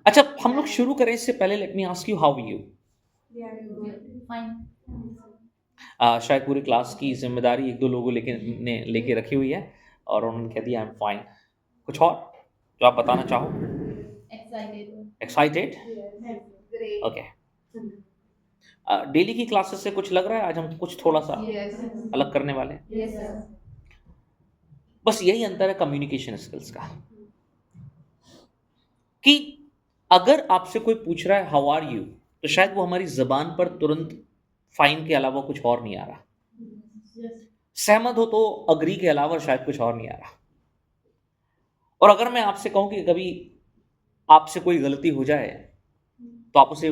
अच्छा, हम लोग शुरू करें इससे पहले let me ask you how you. Fine. शायद पूरी क्लास की जिम्मेदारी एक दो लोगों लेके रखी हुई है और उन्होंने कह दिया आई एम फाइन। कुछ और जो आप बताना चाहो? एक्साइटेड। एक्साइटेड? ओके। डेली की क्लासेस से कुछ लग रहा है आज हम कुछ थोड़ा सा अलग करने वाले हैं? Yes sir. बस यही अंतर है कम्युनिकेशन स्किल्स का, कि अगर आपसे कोई पूछ रहा है हाउ आर यू, तो शायद वो हमारी जबान पर तुरंत फाइन के अलावा कुछ और नहीं आ रहा। सहमत हो तो अग्री के अलावा शायद कुछ और नहीं आ रहा। और अगर मैं आपसे कहूं कि कभी आपसे कोई गलती हो जाए तो आप उसे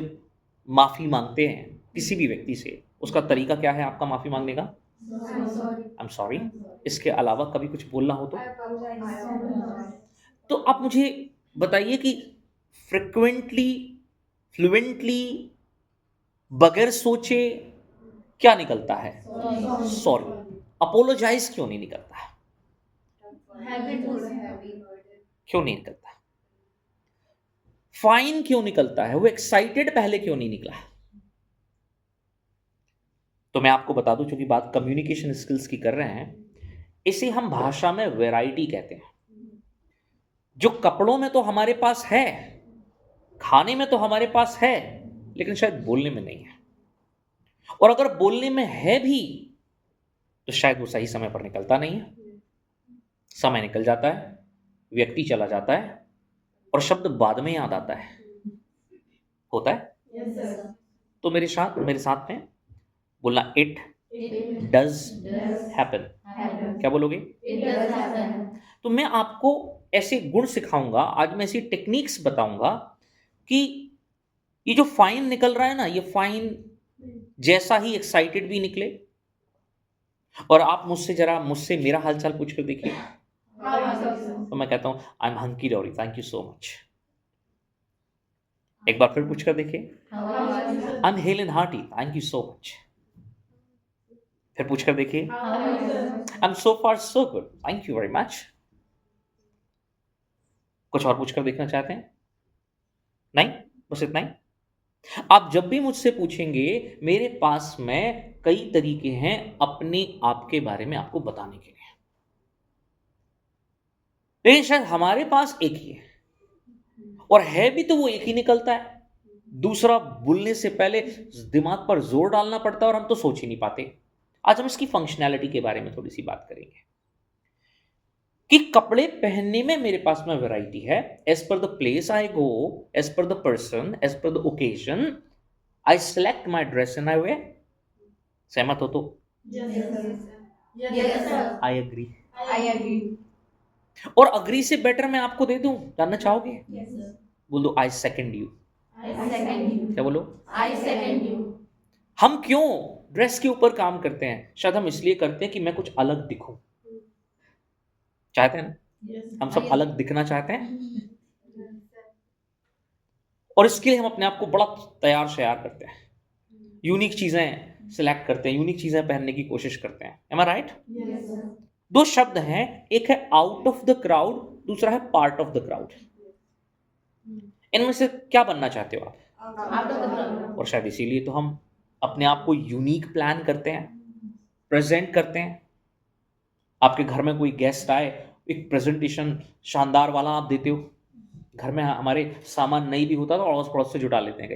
माफी मांगते हैं किसी भी व्यक्ति से, उसका तरीका क्या है आपका माफी मांगने का? सॉरी। I am sorry. इसके अलावा कभी कुछ बोलना हो तो आप मुझे बताइए कि फ्रिक्वेंटली, फ्लुएंटली, बगैर सोचे क्या निकलता है? सॉरी। अपोलोजाइज क्यों नहीं निकलता है? क्यों नहीं निकलता? फाइन क्यों निकलता है? वो एक्साइटेड पहले क्यों नहीं निकला? तो मैं आपको बता दूं, चूंकि बात कम्युनिकेशन स्किल्स की कर रहे हैं, इसे हम भाषा में वैरायटी कहते हैं। जो कपड़ों में तो हमारे पास है, खाने में तो हमारे पास है, लेकिन शायद बोलने में नहीं है। और अगर बोलने में है भी तो शायद वो सही समय पर निकलता नहीं है। समय निकल जाता है, व्यक्ति चला जाता है और शब्द बाद में याद आता है। होता है? Yes sir. तो मेरे साथ में बोलना, इट डज हैपन। क्या बोलोगे? It does happen. तो मैं आपको ऐसे गुण सिखाऊंगा, आज मैं ऐसी टेक्निक्स बताऊंगा कि ये जो फाइन निकल रहा है ना, ये फाइन जैसा ही एक्साइटेड भी निकले। और आप मुझसे मेरा हालचाल पूछ कर देखिए, तो मैं कहता हूं आई एम हंकी डोरी, थैंक यू सो मच। एक बार फिर पूछ कर देखिए, I am hello and hearty, thank you so much. फिर पूछ कर देखिए, I am so far so good, thank you very much. कुछ और पूछ कर देखना चाहते हैं? नहीं, बस इतना ही। आप जब भी मुझसे पूछेंगे, मेरे पास में कई तरीके हैं अपने आप के बारे में आपको बताने के लिए, लेकिन शायद हमारे पास एक ही है, और है भी तो वो एक ही निकलता है। दूसरा बोलने से पहले दिमाग पर जोर डालना पड़ता है और हम तो सोच ही नहीं पाते। आज हम इसकी फंक्शनैलिटी के बारे में थोड़ी सी बात करेंगे कि कपड़े पहनने में मेरे पास में वैरायटी है। As per the place I go, as per the person, as per the occasion, I select my dress and I wear. सहमत हो तो? Yes sir. I agree. I agree. और अग्री से बेटर मैं आपको दे दूं, जानना चाहोगे? Yes sir. बोल दो, I second you. I second you. क्या बोलो? I second you. हम क्यों ड्रेस के ऊपर काम करते हैं? शायद हम इसलिए करते हैं कि मैं कुछ अलग दिखूं। चाहते हैं ना, हम सब अलग दिखना चाहते हैं, और इसके लिए हम अपने आप को बड़ा तैयार श्यार करते हैं, यूनिक चीजें सिलेक्ट करते हैं, यूनिक चीजें पहनने की कोशिश करते हैं। एम आई राइट? Yes sir. दो शब्द हैं, एक है आउट ऑफ द क्राउड, दूसरा है पार्ट ऑफ द क्राउड। इनमें से क्या बनना चाहते हो आप? Out of the crowd. और शायद इसीलिए तो हम अपने आप को यूनिक प्लान करते हैं, प्रेजेंट करते हैं। आपके घर में कोई गेस्ट आए, एक प्रेजेंटेशन शानदार वाला आप देते हो। घर में हमारे सामान नहीं भी होता तो अड़ोस पड़ोस से जुटा लेते हैं।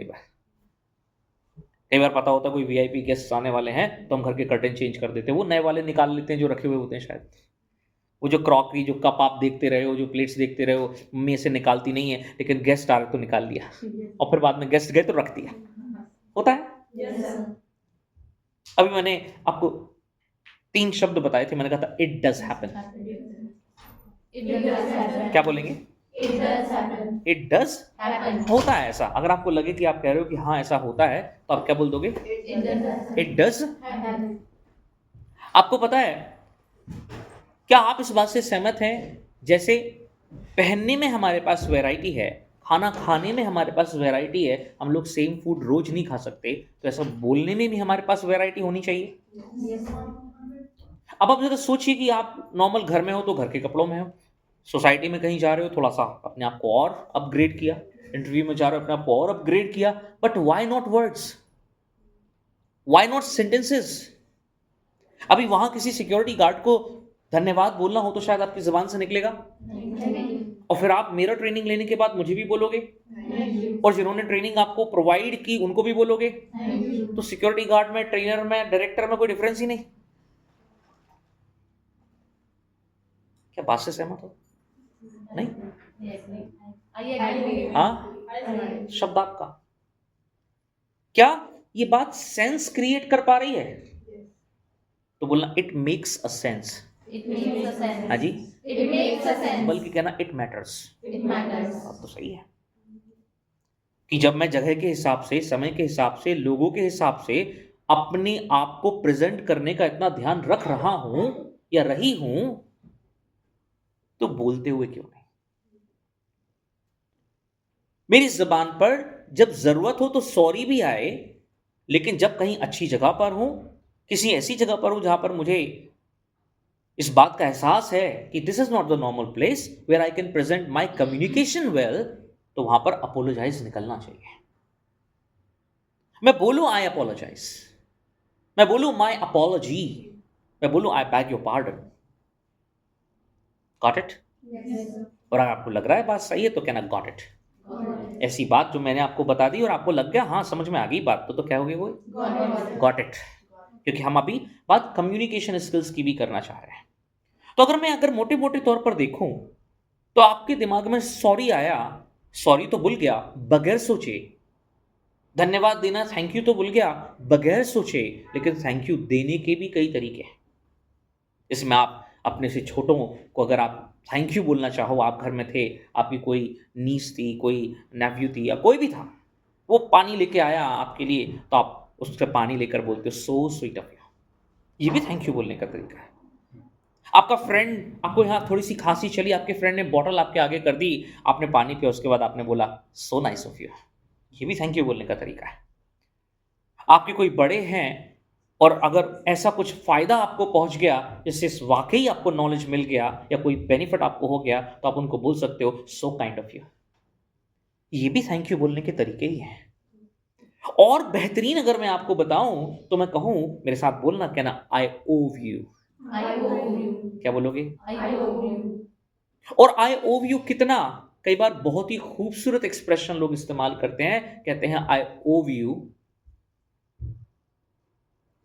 कई बार पता होता कोई वीआईपी गेस्ट आने वाले हैं तो हम घर के कर्टेन चेंज कर देते हैं, वो नए वाले निकाल लेते हैं जो रखे हुए होते हैं। शायद वो जो क्रॉकरी, जो कप आप देखते रहे हो, जो प्लेट्स देखते रहे हो, मम्मी से निकालती नहीं है, लेकिन गेस्ट आ रहे तो निकाल लिया, और फिर बाद में गेस्ट गए तो रख दिया। होता है? Yes sir. अभी मैंने आपको 3 शब्द बताए थे, मैंने कहा था it does happen. It does happen. क्या बोलेंगे? It does happen. It does happen. होता है ऐसा। अगर आपको लगे कि आप कह रहे हो कि हाँ ऐसा होता है, तो आप क्या बोल दोगे? It does it does. Happen. आपको पता है, क्या आप इस बात से सहमत हैं, जैसे पहनने में हमारे पास वैरायटी है, खाना खाने में हमारे पास वैरायटी है, हम लोग सेम फूड रोज नहीं खा सकते, तो ऐसा बोलने में भी हमारे पास वैरायटी होनी चाहिए। Yes sir. अब आप जरा सोचिए कि आप नॉर्मल घर में हो तो घर के कपड़ों में हो, सोसाइटी में कहीं जा रहे हो, थोड़ा सा अपने आप को और अपग्रेड किया, इंटरव्यू में जा रहे हो, अपने आप को और अपग्रेड किया, but why not words, why not sentences? अभी वहां किसी सिक्योरिटी गार्ड को धन्यवाद बोलना हो तो शायद आपकी जुबान से निकलेगा, और फिर आप मेरा ट्रेनिंग लेने के बाद मुझे भी बोलोगे, और जिन्होंने ट्रेनिंग आपको प्रोवाइड की उनको भी बोलोगे। तो सिक्योरिटी गार्ड में, ट्रेनर में, डायरेक्टर में कोई डिफरेंस ही नहीं। क्या बात से सहमत हो? नहीं? हाँ, शब्द आपका। क्या ये बात सेंस क्रिएट कर पा रही है? तो बोलना इट मेक्स अ सेंस। हाँ जी, बल्कि कहना इट मैटर्स। बात तो सही है कि जब मैं जगह के हिसाब से, समय के हिसाब से, लोगों के हिसाब से अपने आप को प्रेजेंट करने का इतना ध्यान रख रहा हूं या रही हूं, तो बोलते हुए क्यों नहीं? मेरी जबान पर जब जरूरत हो तो सॉरी भी आए, लेकिन जब कहीं अच्छी जगह पर हूं, किसी ऐसी जगह पर हूं जहां पर मुझे इस बात का एहसास है कि this is not the normal place where I can present my communication well, तो वहां पर अपोलोजाइज निकलना चाहिए। मैं बोलूं आई अपोलोजाइज, मैं बोलूं माई अपॉलॉजी, मैं बोलूं आई bag your pardon. Got it? और अगर आपको लग रहा है बात सही है तो कहना गॉट इट। ऐसी बात जो मैंने आपको बता दी और आपको लग गया हाँ समझ में आ गई बात, तो क्या होगी वो? Got it. क्योंकि हम अभी बात कम्युनिकेशन स्किल्स की भी करना चाह रहे हैं। तो अगर मोटे मोटे तौर पर देखूं तो आपके दिमाग में सॉरी आया, सॉरी तो भूल गया बगैर सोचे, धन्यवाद देना, थैंक यू तो भूल गया बगैर सोचे, लेकिन थैंक यू देने के भी कई तरीके हैं। इसमें आप अपने से छोटों को अगर आप थैंक यू बोलना चाहो, आप घर में थे, आपकी कोई नीस थी, कोई नेफ्यू थी या कोई भी था, वो पानी लेके आया आपके लिए, तो आप उससे पानी लेकर बोलते हो सो स्वीट ऑफ यू। ये भी थैंक यू बोलने का तरीका है। आपका फ्रेंड, आपको यहाँ थोड़ी सी खांसी चली, आपके फ्रेंड ने बॉटल आपके आगे कर दी, आपने पानी पिया, उसके बाद आपने बोला सो नाइस ऑफ यू। ये भी थैंक यू बोलने का तरीका है। आपके कोई बड़े हैं और अगर ऐसा कुछ फायदा आपको पहुंच गया जिससे वाकई आपको नॉलेज मिल गया या कोई बेनिफिट आपको हो गया, तो आप उनको बोल सकते हो सो काइंड ऑफ यू। ये भी थैंक यू बोलने के तरीके ही हैं। और बेहतरीन अगर मैं आपको बताऊं तो मैं कहूं, मेरे साथ बोलना, कहना आई ओव यू। क्या बोलोगे? और आई ओव यू कितना, कई बार बहुत ही खूबसूरत एक्सप्रेशन लोग इस्तेमाल करते हैं, कहते हैं आई owe you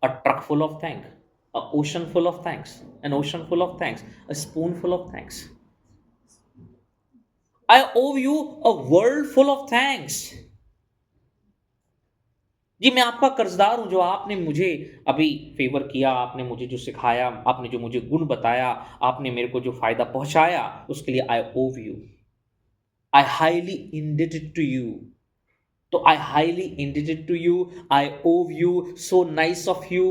a truck full of thanks, a ocean full of thanks, an ocean full of thanks, a spoonful of thanks. I owe you a world full of thanks. जी मैं आपका कर्जदार हूं, जो आपने मुझे अभी फेवर किया, आपने मुझे जो सिखाया, आपने जो मुझे गुण बताया, आपने मेरे को जो फायदा पहुंचाया, उसके लिए I owe you. I highly indebted to you. तो I highly indebted to you, I owe you, so nice of you,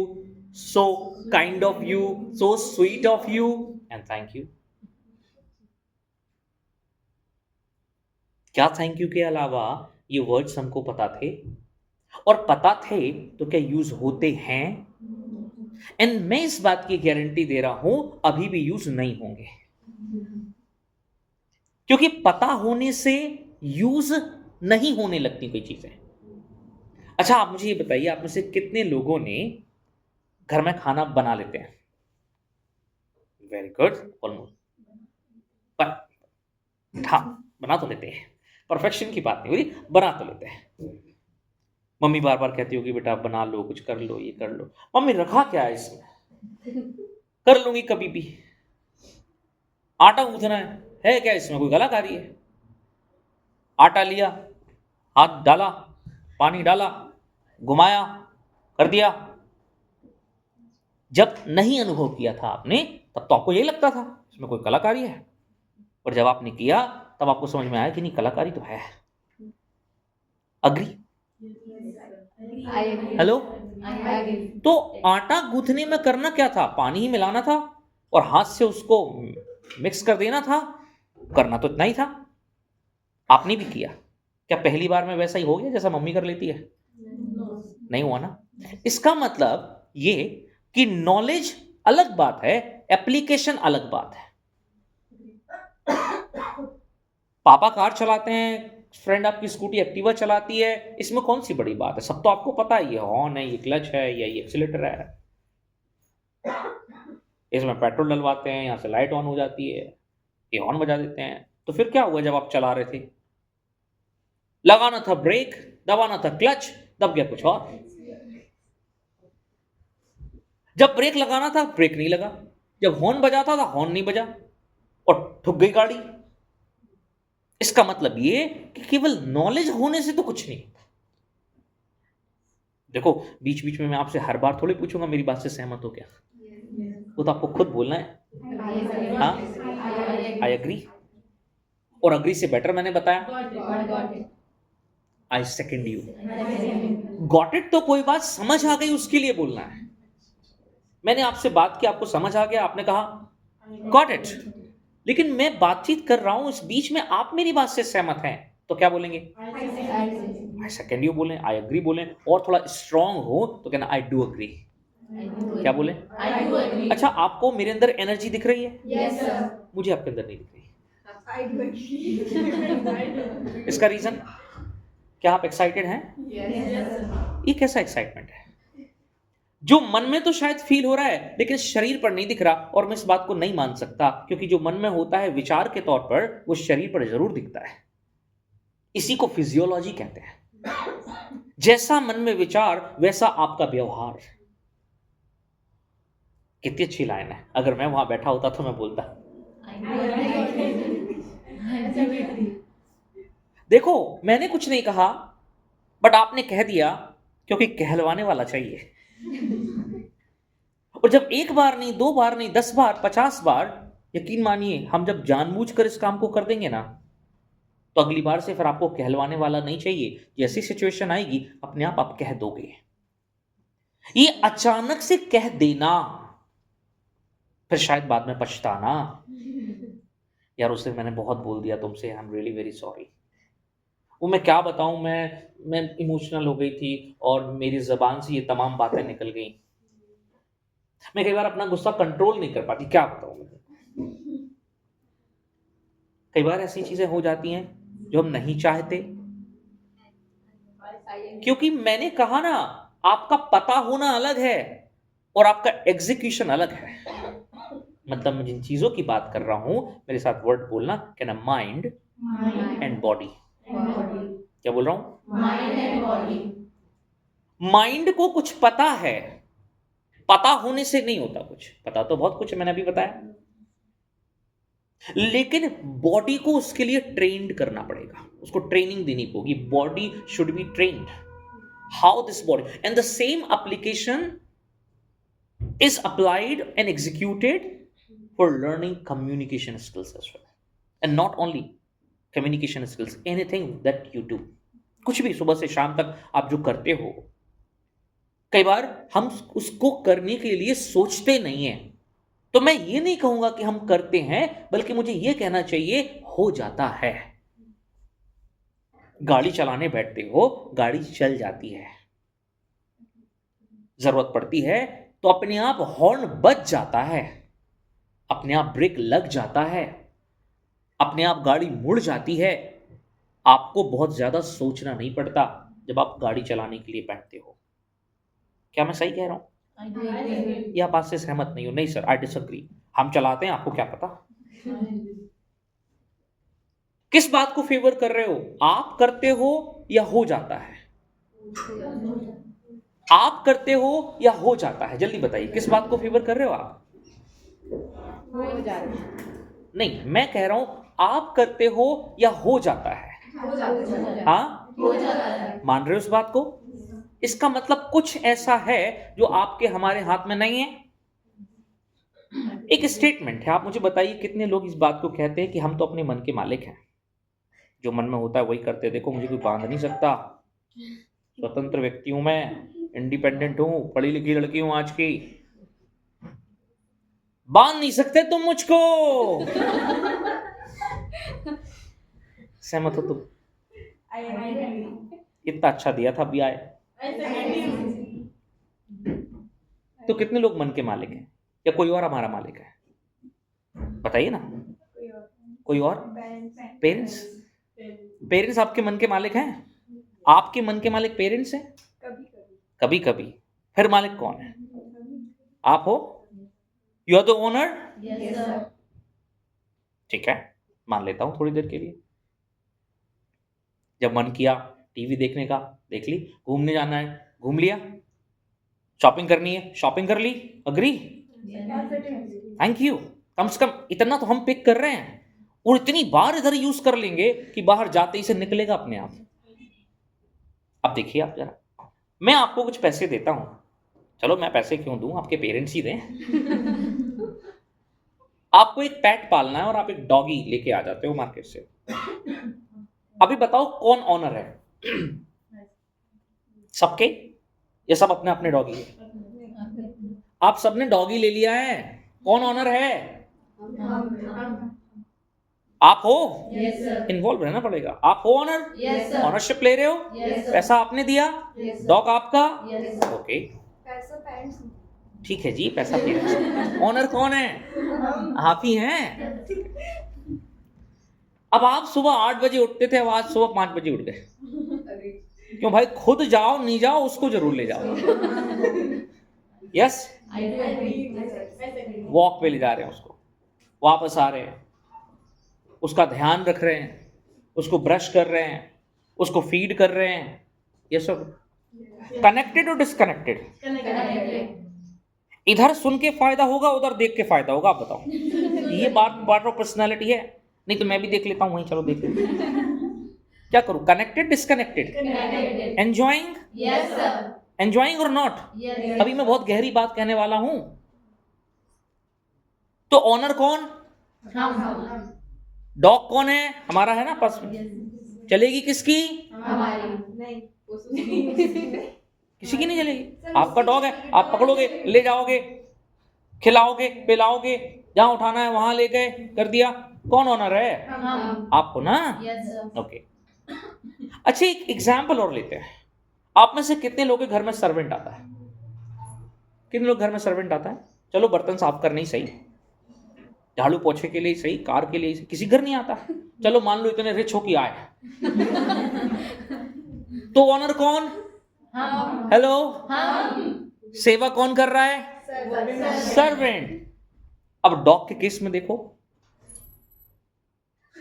so kind of you, so sweet of you, and thank you. क्या thank you के अलावा ये words हमको पता थे? और पता थे तो क्या यूज होते हैं? एंड मैं इस बात की गारंटी दे रहा हूं अभी भी यूज नहीं होंगे, क्योंकि पता होने से यूज नहीं होने लगती कोई चीजें। अच्छा आप मुझे ये बताइए, आप में से कितने लोगों ने घर में खाना बना लेते हैं? Very good, almost. हाँ, बना तो लेते हैं, परफेक्शन की बात नहीं हो रही, बना तो लेते हैं। मम्मी बार बार कहती होगी बेटा बना लो, कुछ कर लो, ये कर लो। मम्मी रखा क्या है इसमें? कर लूंगी कभी भी। आटा गूंथना है क्या इसमें कोई कलाकारी है? आटा लिया, हाथ डाला, पानी डाला, घुमाया, कर दिया। जब नहीं अनुभव किया था आपने, तब तो आपको यही लगता था इसमें कोई कलाकारी है, और जब आपने किया तब आपको समझ में आया कि नहीं, कलाकारी तो है। अग्री? हेलो? तो आटा गूंथने में करना क्या था? पानी ही मिलाना था और हाथ से उसको मिक्स कर देना था, करना तो इतना ही था। आपने भी किया, क्या पहली बार में वैसा ही हो गया जैसा मम्मी कर लेती है? नहीं हुआ ना। इसका मतलब ये कि नॉलेज अलग बात है, एप्लीकेशन अलग बात है। पापा कार चलाते हैं, फ्रेंड आपकी स्कूटी एक्टिवा चलाती है, इसमें कौन सी बड़ी बात है? सब तो आपको पता है, ये हॉर्न है, ये क्लच है, या ये एक्सीलेटर है, इसमें पेट्रोल डलवाते हैं, यहाँ से लाइट ऑन हो जाती है, ये हॉर्न बजा देते हैं। तो फिर क्या हुआ जब आप चला रहे थे? लगाना था ब्रेक, दबाना था क्लच, दब गया कुछ और। जब ब्रेक लगाना था ब्रेक नहीं लगा, जब हॉर्न बजाता था हॉर्न नहीं बजा, और ठुक गई गाड़ी। इसका मतलब ये कि केवल नॉलेज होने से तो कुछ नहीं। देखो, बीच बीच में मैं आपसे हर बार थोड़ी पूछूंगा मेरी बात से सहमत हो क्या, वो तो आपको खुद बोलना है। हाँ, आई एग्री, और अग्री से बेटर मैंने बताया, आई सेकेंड यू। गॉट इट तो कोई बात समझ आ गई उसके लिए बोलना है। मैंने आपसे बात की, आपको समझ आ गया, आपने कहा गॉट इट, लेकिन मैं बातचीत कर रहा हूं, इस बीच में आप मेरी बात से सहमत हैं, तो क्या बोलेंगे? आई सेकेंड यू बोलें, आई एग्री बोलें, और थोड़ा स्ट्रांग हो तो कहना आई डू एग्री। क्या बोले? अच्छा, आपको मेरे अंदर एनर्जी दिख रही है? Yes, sir. मुझे आपके अंदर नहीं दिख रही। I do agree. इसका रीजन क्या? आप एक्साइटेड हैं? Yes, sir. ये कैसा एक्साइटमेंट है जो मन में तो शायद फील हो रहा है लेकिन शरीर पर नहीं दिख रहा? और मैं इस बात को नहीं मान सकता, क्योंकि जो मन में होता है विचार के तौर पर, वो शरीर पर जरूर दिखता है। इसी को फिजियोलॉजी कहते हैं। जैसा मन में विचार वैसा आपका व्यवहार। कितनी अच्छी लाइन है, अगर मैं वहां बैठा होता तो मैं बोलता। देखो, मैंने कुछ नहीं कहा, बट आपने कह दिया, क्योंकि कहलवाने वाला चाहिए। और जब एक बार नहीं, दो बार नहीं, 10 बार, 50 बार, यकीन मानिए, हम जब जानबूझकर इस काम को कर देंगे ना, तो अगली बार से फिर आपको कहलवाने वाला नहीं चाहिए। जैसी सिचुएशन आएगी अपने आप कह दोगे। ये अचानक से कह देना, फिर शायद बाद में पछताना, यार उस दिन मैंने बहुत बोल दिया तुमसे, I am really very sorry. वो मैं क्या बताऊं, मैं इमोशनल हो गई थी और मेरी जबान से ये तमाम बातें निकल गई। मैं कई बार अपना गुस्सा कंट्रोल नहीं कर पाती, क्या बताऊं मैं। कई बार ऐसी चीजें हो जाती हैं जो हम नहीं चाहते, क्योंकि मैंने कहा ना, आपका पता होना अलग है और आपका एग्जीक्यूशन अलग है। मतलब मैं जिन चीजों की बात कर रहा हूं, मेरे साथ वर्ड बोलना, कहना माइंड एंड बॉडी। क्या बोल रहा हूं? Mind and body. माइंड को कुछ पता है, पता होने से नहीं होता कुछ, पता तो बहुत कुछ है, मैंने अभी बताया, लेकिन बॉडी को उसके लिए ट्रेन्ड करना पड़ेगा, उसको ट्रेनिंग देनी होगी। Body should be trained. How this body and the same application is applied and executed for learning communication skills as well, and not only communication skills, anything that you do। कुछ भी सुबह से शाम तक आप जो करते हो, कई बार हम उसको करने के लिए सोचते नहीं हैं। तो मैं ये नहीं कहूंगा कि हम करते हैं, बल्कि मुझे ये कहना चाहिए हो जाता है। गाड़ी चलाने बैठते हो, गाड़ी चल जाती है, जरूरत पड़ती है तो अपने आप हॉर्न बज जाता है, अपने आप ब्रेक लग जाता है, अपने आप गाड़ी मुड़ जाती है। आपको बहुत ज्यादा सोचना नहीं पड़ता जब आप गाड़ी चलाने के लिए बैठते हो। क्या मैं सही कह रहा हूं? या बात से सहमत नहीं हो? नहीं सर, आई डिसएग्री। हम चलाते हैं, आपको क्या पता। किस बात को फेवर कर रहे हो? आप करते हो या हो जाता है? आप करते हो या हो जाता है? जल्दी बताइए, किस बात को फेवर कर रहे हो आप? नहीं, मैं कह रहा हूं आप करते हो या हो जाता है? हाँ, मान रहे हो इस बात को? इसका मतलब कुछ ऐसा है जो आपके हमारे हाथ में नहीं है। एक स्टेटमेंट है, आप मुझे बताइए कितने लोग इस बात को कहते हैं कि हम तो अपने मन के मालिक हैं, जो मन में होता है वही करते। देखो, मुझे कोई बांध नहीं सकता, स्वतंत्र व्यक्ति हूं मैं, इंडिपेंडेंट हूं, पढ़ी लिखी लड़की हूं आज की, बांध नहीं सकते तुम मुझको। सहमत हो तुम? इतना अच्छा दिया था अभी आए। तो कितने लोग मन के मालिक हैं, या कोई और हमारा मालिक है? बताइए ना। कोई और? पेरेंट्स। पेरेंट्स आपके मन के मालिक हैं? आपके मन के मालिक पेरेंट्स हैं? कभी कभी कभी कभी। फिर मालिक कौन है? आप हो? You are the owner? Yes sir ठीक है, मान लेता हूं थोड़ी देर के लिए। जब मन किया टीवी देखने का, देख ली। घूमने जाना है, घूम लिया। शॉपिंग करनी है, शॉपिंग कर ली। अग्री? Thank you. कम से कम इतना तो हम पिक कर रहे हैं, और इतनी बार इधर यूज कर लेंगे कि बाहर जाते ही से निकलेगा अपने आप। अब देखिए आप जरा, मैं आपको कुछ पैसे देता हूं, चलो मैं पैसे क्यों दूं, आपके पेरेंट्स ही दें। आपको एक पेट पालना है और आप एक डॉगी लेके आ जाते हो मार्केट से। अभी बताओ कौन ऑनर है? सबके, ये सब अपने अपने डॉगी है। आप सबने डॉगी ले लिया है, कौन ऑनर है? आप हो? यस सर इन्वॉल्व रहना पड़ेगा। आप हो ऑनर? यस सर ऑनरशिप ले रहे हो? यस सर पैसा आपने दिया, यस डॉग आपका। यस सर ओके पैसा पेरेंट्स ठीक है जी, पैसा पेरेंट्स। ऑनर कौन है? आप ही हैं। अब आप सुबह 8 बजे उठते थे, अब आज सुबह 5 बजे उठ गए। क्यों भाई? खुद जाओ नहीं जाओ, उसको जरूर ले जाओ। Yes, I do agree walk पे ले जा रहे हैं उसको, वापस आ रहे हैं, उसका ध्यान रख रहे हैं, उसको ब्रश कर रहे हैं, उसको फीड कर रहे हैं। ये सब कनेक्टेड और डिस्कनेक्टेड? इधर सुन के फायदा होगा, उधर देख के फायदा होगा। आप बताओ, ये बात पार्ट ऑफ पर्सनालिटी है? नहीं तो मैं भी देख लेता हूँ वहीं, चलो देख लेते हैं। क्या करूँ, connected disconnected? Enjoying? Yes sir enjoying और नॉट? यस अभी मैं बहुत गहरी बात कहने वाला हूं। तो ऑनर कौन? हम डॉग कौन है? हमारा है ना पास में। चलेगी किसकी? हमारी नहीं किसी की नहीं चलेगी। आपका डॉग है, आप पकड़ोगे, ले जाओगे, खिलाओगे, पिलाओगे, जहां उठाना है वहां ले गए, कर दिया। कौन ऑनर है? हम आपको ना। यस सर ओके, अच्छा एक एग्जाम्पल और लेते हैं। आप में से कितने लोगों के घर में सर्वेंट आता है? कितने लोग घर में सर्वेंट आता है? चलो बर्तन साफ करने ही सही, झाड़ू पोछे के लिए सही, कार के लिए सही, किसी घर नहीं आता। चलो मान लो इतने रिच हो कि आए। तो ऑनर कौन? हम हेलो, हम सेवा कौन कर रहा है? सर्वेंट। अब डॉग के केस में देखो,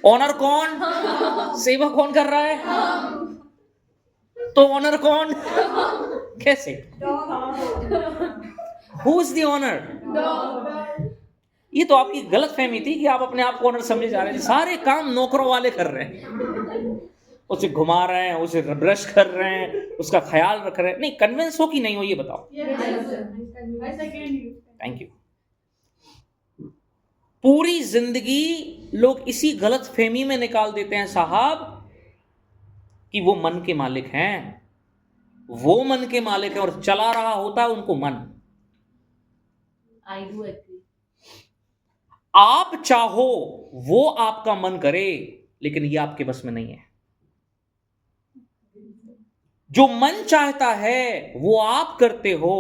ऑनर कौन, सेवा कौन कर रहा है? तो ऑनर कौन? कैसे? Who is the owner? ये तो आपकी गलत फहमी थी कि आप अपने आप को ऑनर समझे जा रहे थे। सारे काम नौकरों वाले कर रहे हैं, उसे घुमा रहे हैं, उसे ब्रश कर रहे हैं, उसका ख्याल रख रहे हैं। नहीं, कन्विंस हो कि नहीं हो ये बताओ। Thank you. पूरी जिंदगी लोग इसी गलत फहमी में निकाल देते हैं साहब कि वो मन के मालिक हैं। वो मन के मालिक है और चला रहा होता है उनको मन। आई डू एग्री आप चाहो वो आपका मन करे, लेकिन ये आपके बस में नहीं है। जो मन चाहता है वो आप करते हो।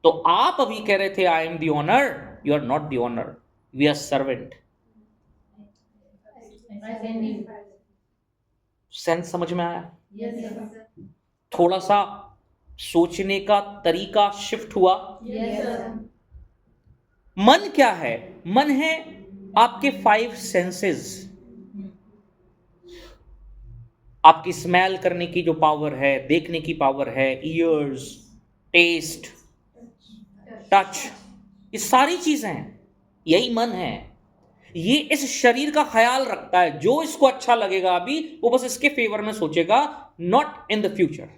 तो आप अभी कह रहे थे I am the owner, you are not the owner, we are servant. Sense समझ में आया? यस थोड़ा सा सोचने का तरीका शिफ्ट हुआ। यस मन क्या है? मन है आपके 5 सेंसेस। आपकी स्मेल करने की जो पावर है, देखने की पावर है, ईयर्स, टेस्ट, टच, ये सारी चीजें हैं, यही मन है। ये इस शरीर का ख्याल रखता है, जो इसको अच्छा लगेगा अभी वो बस इसके फेवर में सोचेगा, not in the future.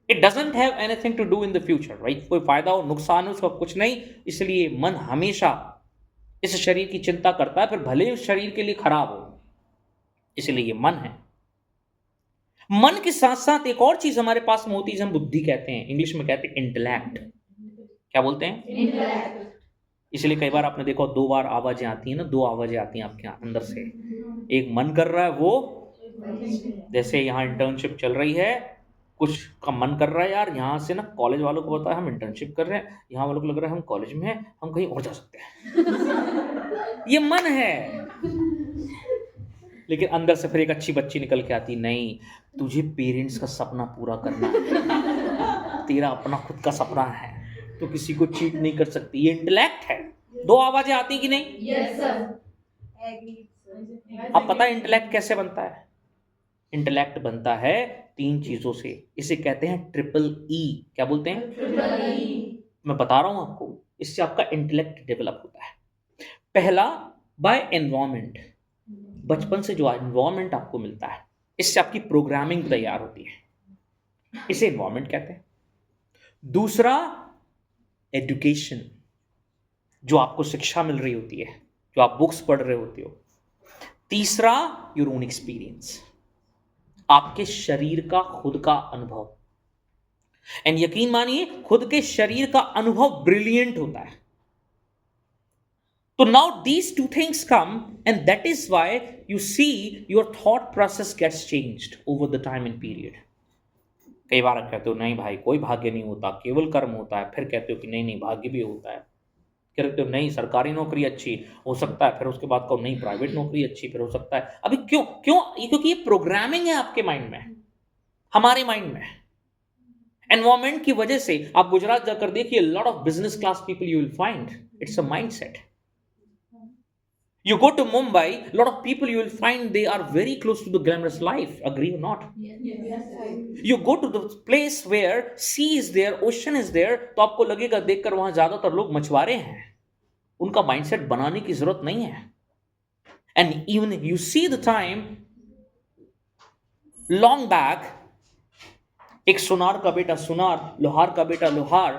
It doesn't have anything to do in the future, right? कोई फायदा हो नुकसान हो उसका कुछ नहीं। इसलिए मन हमेशा इस शरीर की चिंता करता है, फिर भले ही उस शरीर के लिए खराब हो। इसलिए ये मन है। मन के साथ साथ एक और चीज हमारे पास में होती है, हम बुद्धि कहते हैं, इंग्लिश में कहते हैं इंटेलेक्ट। क्या बोलते हैं? इसलिए कई बार आपने देखा 2 बार आवाजें आती हैं ना, 2 आवाजें आती हैं आपके अंदर से। एक मन कर रहा है वो, जैसे यहाँ इंटर्नशिप चल रही है, कुछ का मन कर रहा है यार यहाँ से ना कॉलेज वालों को पता है हम इंटर्नशिप कर रहे हैं, यहाँ वालों को लग रहा है हम कॉलेज में हैं, हम कहीं और जा सकते हैं। ये मन है। लेकिन अंदर से फिर एक अच्छी बच्ची निकल के आती, नहीं तुझे पेरेंट्स का सपना पूरा करना है, तेरा अपना खुद का सपना है, तो किसी को चीट नहीं कर सकती। ये इंटेलेक्ट है। दो आवाजें आती कि नहीं? Yes, sir. अब पता है इंटेलेक्ट कैसे बनता है? इंटेलेक्ट बनता है 3 चीजों से। इसे कहते हैं ट्रिपल ई। क्या बोलते हैं? Triple E. मैं बता रहा हूं आपको, इससे आपका इंटेलेक्ट डेवलप होता है। पहला, बाय एनवायरमेंट। बचपन से जो एनवायरमेंट आपको मिलता है, इससे आपकी प्रोग्रामिंग तैयार होती है, इसे एनवायरमेंट कहते हैं। दूसरा, एजुकेशन, जो आपको शिक्षा मिल रही होती है, जो आप बुक्स पढ़ रहे होते हो। तीसरा, योर ओन एक्सपीरियंस, आपके शरीर का खुद का अनुभव। एंड यकीन मानिए, खुद के शरीर का अनुभव ब्रिलियंट होता है। तो now these two things come, and that is why you see your thought process gets changed over the time and period. कई बार कहते हो नहीं भाई कोई भाग्य नहीं होता, केवल कर्म होता है। फिर कहते हो कि नहीं नहीं भाग्य भी होता है। कहते हो नहीं सरकारी नौकरी अच्छी हो सकता है, फिर उसके बाद कहो नहीं प्राइवेट नौकरी अच्छी, फिर हो सकता है। अभी क्यों क्यों? क्योंकि ये प्रोग्रामिंग है आपके माइंड में, हमारे माइंड में। एनवायरमेंट की वजह से आप गुजरात जाकर देखिए, lot of business class people you will find, it's a mindset. You go to Mumbai, a lot of people you will find they are very close to the glamorous life. Agree or not? Yes, sir. You go to the place where sea is there, ocean is there, तो आपको लगेगा देखकर वहां ज्यादातर लोग मछुआरे हैं। उनका माइंडसेट बनाने की जरूरत नहीं है। And even if you see the time, long back, एक सुनार का बेटा सुनार, लोहार का बेटा लोहार,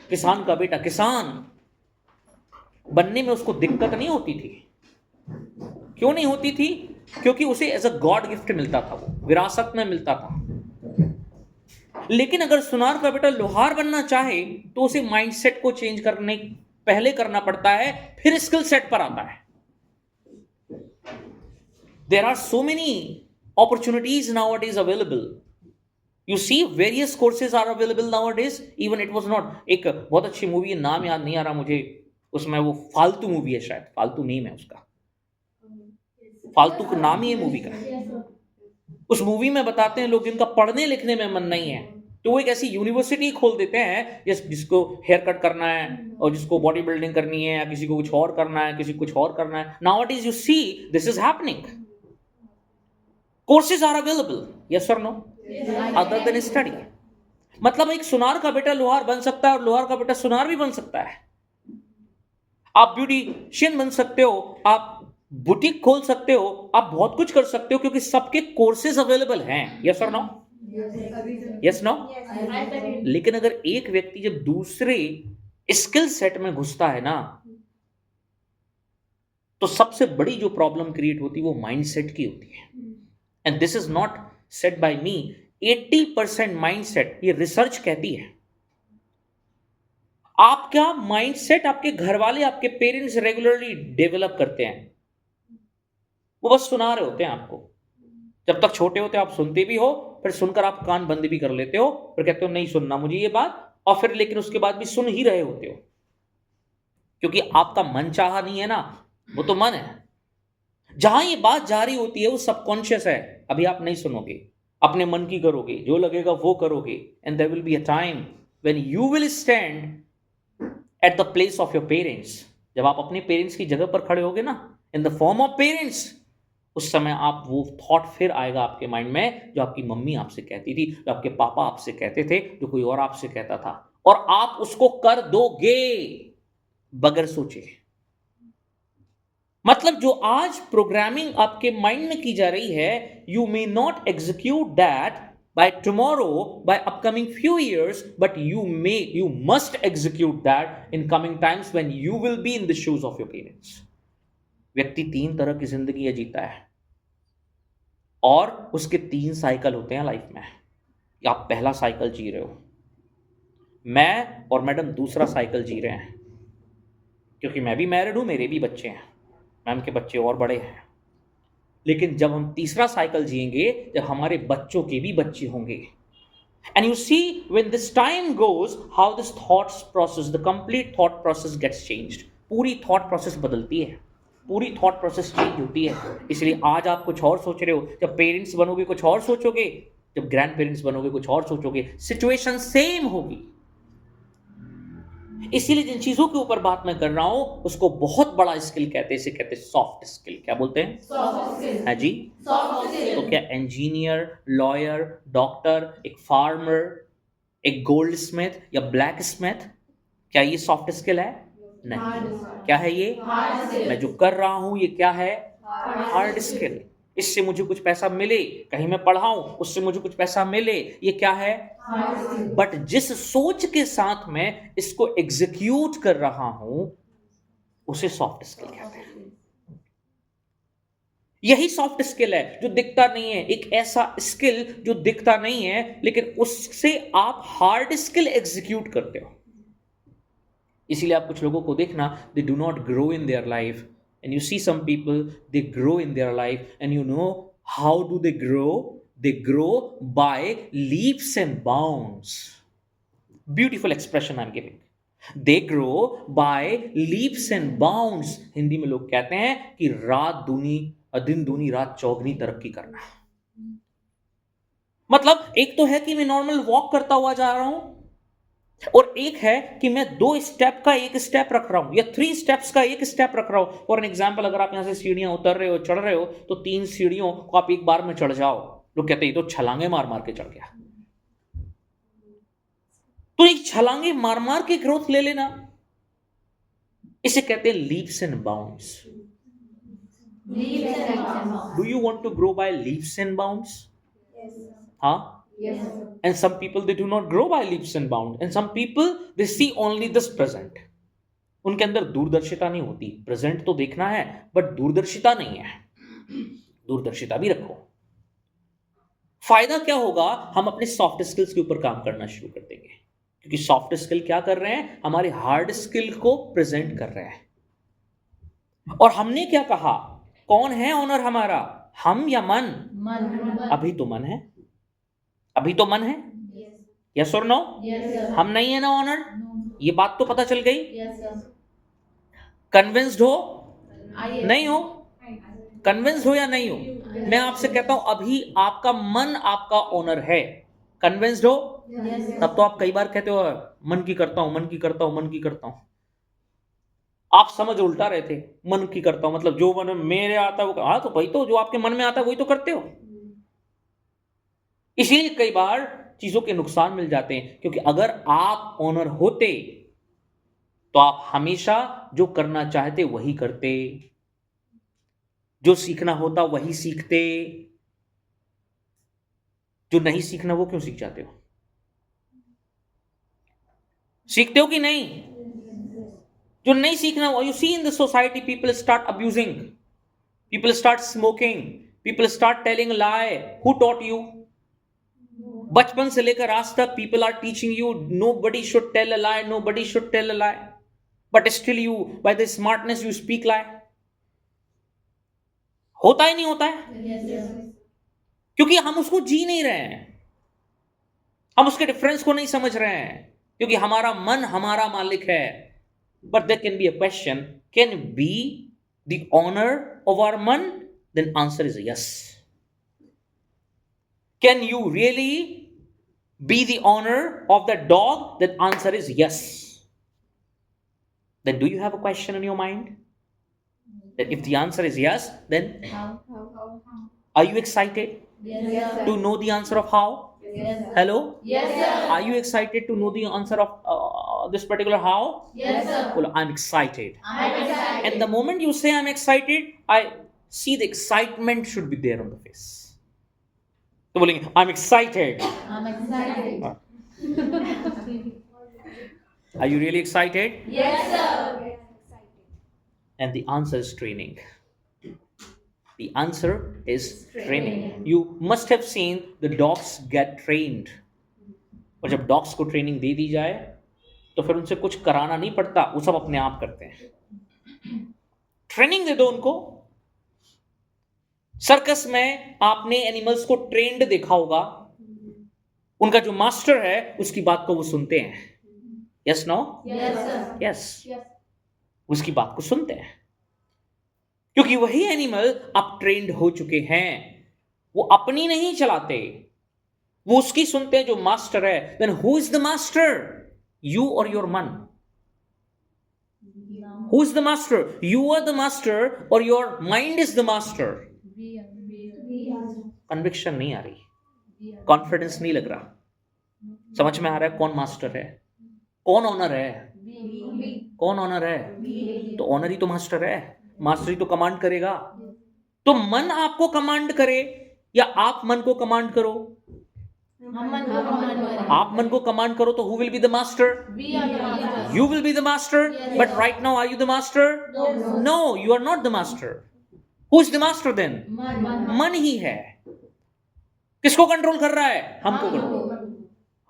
किसान का बेटा किसान बनने में उसको दिक्कत नहीं होती थी। क्यों नहीं होती थी? क्योंकि उसे एज अ गॉड गिफ्ट मिलता था, वो विरासत में मिलता था। लेकिन अगर सुनार का बेटा लोहार बनना चाहे तो उसे माइंडसेट को चेंज करने पहले करना पड़ता है, फिर स्किल सेट पर आता है। There are so many opportunities nowadays available. You see various courses are available nowadays. Even it was not, एक बहुत अच्छी मूवी है, नाम याद नहीं आ रहा मुझे, उसमें वो फालतू मूवी है, शायद फालतू नेम है उसका, फालतू का नाम ही है मूवी का। उस मूवी में बताते हैं लोग जिनका पढ़ने लिखने में मन नहीं है, तो वो एक ऐसी यूनिवर्सिटी खोल देते हैं जिसको हेयर कट करना है और जिसको बॉडी बिल्डिंग करनी है, या किसी को कुछ और करना है, किसी को कुछ और करना है। Nowadays you see this is happening. Courses are available, yes or no? Other than study. मतलब एक सुनार का बेटा लोहार बन सकता है और लोहार का बेटा सुनार भी बन सकता है। आप ब्यूटिशियन बन सकते हो, आप बुटीक खोल सकते हो, आप बहुत कुछ कर सकते हो, क्योंकि सबके कोर्सेज अवेलेबल हैं। यस और नो? Yes no? लेकिन अगर एक व्यक्ति जब दूसरे स्किल सेट में घुसता है ना, तो सबसे बड़ी जो प्रॉब्लम क्रिएट होती है वो माइंडसेट की होती है। And this is not said bye me, 80% mindset, ये रिसर्च कहती है। आपका माइंडसेट आपके घर वाले, आपके पेरेंट्स रेगुलरली डेवलप करते हैं। वो बस सुना रहे होते हैं आपको। जब तक छोटे होते हो आप सुनते भी हो, फिर सुनकर आप कान बंद भी कर लेते हो, फिर कहते हो नहीं सुनना मुझे ये बात, और फिर लेकिन उसके बाद भी सुन ही रहे होते हो, क्योंकि आपका मन चाहा नहीं है ना, वो तो मन है। जहां ये बात जा रही होती है वो सबकॉन्शियस है। अभी आप नहीं सुनोगे, अपने मन की करोगे, जो लगेगा वो करोगे। And there will be a time when you will stand at the place of your parents. जब आप अपने पेरेंट्स की जगह पर खड़े होगे ना, in the form of parents, उस समय आप वो थॉट फिर आएगा आपके माइंड में जो आपकी मम्मी आपसे कहती थी, जो आपके पापा आपसे कहते थे, जो कोई और आपसे कहता था, और आप उसको कर दोगे बगैर सोचे। मतलब जो आज प्रोग्रामिंग आपके माइंड में की जा रही है, you may not execute that by tomorrow, by upcoming few years, but you must execute that in coming times when you will be in the shoes of your parents. व्यक्ति 3 तरह की जिंदगी जीता है और उसके 3 साइकिल होते हैं लाइफ में। आप पहला साइकिल जी रहे हो, मैं और मैडम दूसरा साइकिल जी रहे हैं, क्योंकि मैं भी मैरिड हूं, मेरे भी बच्चे हैं, मैम के बच्चे और बड़े हैं। लेकिन जब हम तीसरा साइकिल जिएंगे, जब हमारे बच्चों के भी बच्चे होंगे। And you see when this time goes, how this thoughts process, the complete thought process gets changed. पूरी थॉट प्रोसेस बदलती है। पूरी थॉट प्रोसेस चेंज होती है। इसलिए आज आप कुछ और सोच रहे हो, जब पेरेंट्स बनोगे कुछ और सोचोगे, जब ग्रैंड पेरेंट्स बनोगे कुछ और सोचोगे, सिचुएशन सेम होगी। इसीलिए जिन चीजों के ऊपर बात मैं कर रहा हूं उसको बहुत बड़ा स्किल कहते हैं, इसे कहते हैं सॉफ्ट स्किल। क्या बोलते हैं? Soft skill. है जी। Soft skill. तो क्या इंजीनियर, लॉयर, डॉक्टर, एक फार्मर, एक गोल्ड स्मिथ या ब्लैक स्मिथ, क्या ये सॉफ्ट स्किल है? नहीं। क्या है ये? Hard skill. मैं जो कर रहा हूं ये क्या है? Hard skill. इससे मुझे कुछ पैसा मिले, कहीं मैं पढ़ाऊं उससे मुझे कुछ पैसा मिले, ये क्या है? Hard skill. बट जिस सोच के साथ मैं इसको एग्जीक्यूट कर रहा हूं उसे सॉफ्ट स्किल कहते हैं। यही सॉफ्ट स्किल है जो दिखता नहीं है, एक ऐसा स्किल जो दिखता नहीं है लेकिन उससे आप हार्ड स्किल एग्जीक्यूट करते हो। इसीलिए आप कुछ लोगों को देखना, they do not grow in their life, and you see some people they grow in their life, and you know how do they grow? They grow by leaps and bounds. Beautiful expression I am giving. They grow by leaps and bounds. Hindi में लोग कहते हैं कि दिन दूनी रात चौगनी तरक्की करना। मतलब एक तो है कि मैं नॉर्मल वॉक करता हुआ जा रहा हूं, और एक है कि मैं 2 स्टेप का एक स्टेप रख रहा हूं या 3 स्टेप्स का एक स्टेप रख रहा हूं। फॉर एन एग्जाम्पल, अगर आप यहां से सीढ़ियां उतर रहे हो, चढ़ रहे हो, तो 3 सीढ़ियों को आप एक बार में चढ़ जाओ। लोग कहते हैं ये तो छलांगे मार मार के चढ़ गया। तो एक छलांगे मार मार के ग्रोथ ले लेना, इसे कहते हैं leaps and bounds. Leaves and bounds. Do you want to grow by leaps and bounds? हाँ। Yes. And some people, they do not grow by leaps and bounds, and some people, they see only this present. उनके अंदर दूरदर्शिता नहीं होती। Present तो देखना है but दूरदर्शिता नहीं है। दूरदर्शिता भी रखो। फायदा क्या होगा? हम अपने सॉफ्ट स्किल्स के ऊपर काम करना शुरू कर देंगे, क्योंकि सॉफ्ट स्किल क्या कर रहे हैं? हमारे हार्ड स्किल को प्रेजेंट कर रहे हैं। और हमने क्या कहा? कौन है ऑनर हमारा, हम या मन? मन। अभी तो मन है, अभी तो मन है। यस और नो? Yes sir. हम नहीं है ना ऑनर, ये बात तो पता चल गई। Yes sir. कन्विंस्ड हो? आइए। नहीं हो? कन्विंस्ड हो या नहीं हो? मैं आपसे कहता हूं अभी आपका मन आपका ओनर है। कन्विंस्ड हो? Yes sir. तब तो आप कई बार कहते हो मन की करता हूं, मन की करता हूं, मन की करता हूं। आप समझ उल्टा रहे थे। मन की करता हूं मतलब जो मन में मेरे आता है वो। हाँ तो भाई, तो जो आपके मन में आता है वही तो करते हो। इसीलिए कई बार चीजों के नुकसान मिल जाते हैं, क्योंकि अगर आप ओनर होते तो आप हमेशा जो करना चाहते वही करते, जो सीखना होता वही सीखते। जो नहीं सीखना वो क्यों सीख जाते हो? सीखते हो कि नहीं? जो नहीं सीखना, you see in the society people start abusing, people start smoking, people start telling lie. Who taught you? बचपन से लेकर आज तक people are teaching you nobody should tell a lie, nobody should tell a lie, but still you by the smartness you speak lie. होता ही नहीं होता है, yes sir. क्योंकि हम उसको जी नहीं रहे हैं, हम उसके डिफरेंस को नहीं समझ रहे हैं, क्योंकि हमारा मन हमारा मालिक है। But there can be a question, can be the owner of our man? Then answer is yes. Can you really be the owner of the dog? Then answer is yes. Then do you have a question in your mind? That if the answer is yes, then How? are you excited Yes sir. to know the answer of how? Yes sir. Hello? Yes sir. Are you excited to know the answer of this particular how? Yes sir. Well, I'm excited. I'm excited. And the moment you say I'm excited, I see the excitement should be there on the face. तो बोलेंगे I'm excited. I'm excited. Are you really excited? Yes sir. And the answer is training. The answer is training. You must have seen the dogs get trained. और जब dogs को training दे दी जाए तो फिर उनसे कुछ कराना नहीं पड़ता, वो सब अपने आप करते हैं। ट्रेनिंग दे दो उनको। सर्कस में आपने एनिमल्स को ट्रेंड देखा होगा, उनका जो मास्टर है उसकी बात को वो सुनते हैं। Yes no? Yes sir. Yes, उसकी बात को सुनते हैं। क्योंकि वही एनिमल आप ट्रेंड हो चुके हैं, वो अपनी नहीं चलाते, वो उसकी सुनते हैं जो मास्टर है। Then who is the master? You और योर मन? Who is the master? You are the master और your mind is the master? Conviction नहीं आ रही, कॉन्फिडेंस नहीं लग रहा। समझ में आ रहा है कौन मास्टर है, कौन ऑनर है? कौन ऑनर है? तो ऑनर ही तो मास्टर है, मास्टर ही तो कमांड करेगा। तो मन आपको कमांड करे या आप मन को कमांड करो? आप मन को कमांड करो तो who will be the master? You will be the master, but right now are you the master? No, you are not the master. Who is the master then? मन ही है। किसको कंट्रोल कर रहा है? हमको कंट्रोल।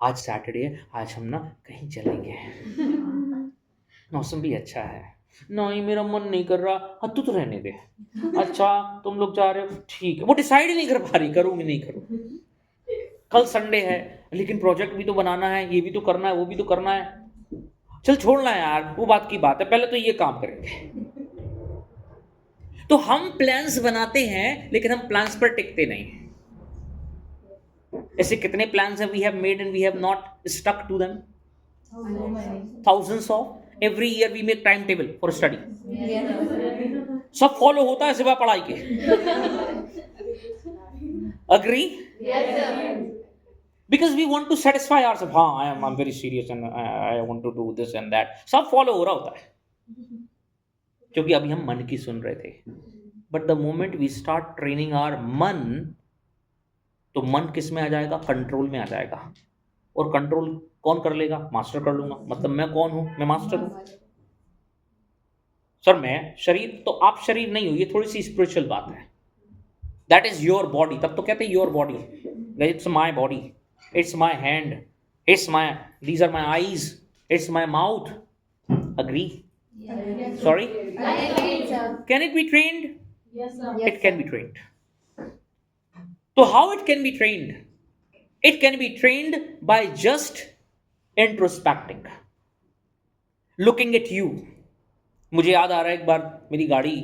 आज सैटरडे है, आज हम ना कहीं चलेंगे, मौसम भी अच्छा है। नहीं मेरा मन नहीं कर रहा। हाँ तू तो रहने दे। अच्छा तुम लोग जा रहे हो, ठीक है। वो डिसाइड ही नहीं कर पा रही, करूंगी नहीं करूँ। कल संडे है लेकिन प्रोजेक्ट भी तो बनाना है, ये भी तो करना है, वो भी तो करना है। चल छोड़ना यार, वो बात की बात है, पहले तो ये काम करेंगे। तो हम प्लान्स बनाते हैं लेकिन हम प्लान्स पर टिकते नहीं। ऐसे कितने प्लान्स हैं we have made and we have not stuck to them? thousands of. Every year we make timetable for study. सब फॉलो होता है सिवा पढ़ाई के। Agree? Because we want to satisfy ourselves. हाँ I'm very serious and I want to do this and that. सब follow हो रहा होता है क्योंकि अभी हम मन की सुन रहे थे। But the moment we start training our मन, तो मन किस में आ जाएगा? कंट्रोल में आ जाएगा। और कंट्रोल कौन कर लेगा? मास्टर कर लूंगा। मतलब मैं कौन हूं? मैं मास्टर हूं। सर मैं शरीर, तो आप शरीर नहीं हो, ये थोड़ी सी स्पिरिचुअल बात है। That is your body. तब तो कहते हैं your body, it's my body, it's my hand, it's my, these are my eyes, it's my mouth. Agree? Sorry, can it be trained? It can be trained. So how it can be trained? It can be trained by just introspecting, looking at you. मुझे याद आ रहा है एक बार मेरी गाड़ी,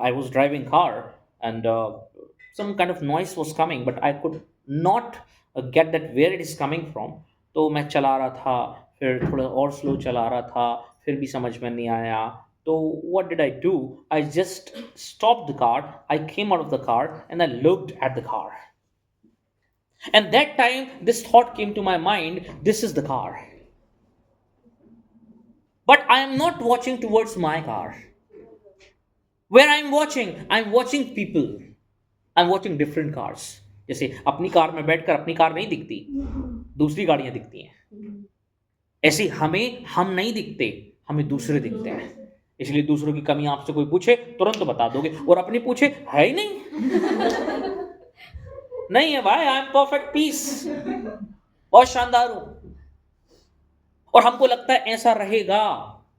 I was driving car and some kind of noise was coming but I could not get that where it is coming from. तो मैं चला रहा था, फिर थोड़ा और स्लो चला रहा था, फिर भी समझ में नहीं आया। तो what did I do? I just stopped the car, I came out of the car and I looked at the car. And that time this thought came to my mind, this is the car. But I am not watching towards my car. Where I'm watching people. I'm watching different cars. जैसे अपनी car में बैठकर अपनी car नहीं दिखती, दूसरी गाड़ियां दिखती हैं। ऐसे हमें हम नहीं दिखते, हमें दूसरे दिखते हैं। इसलिए दूसरों की कमी आपसे कोई पूछे तुरंत बता दोगे, और अपनी पूछे है ही नहीं। नहीं है भाई, आई एम परफेक्ट पीस, बहुत शानदार हूं। और हमको लगता है ऐसा रहेगा,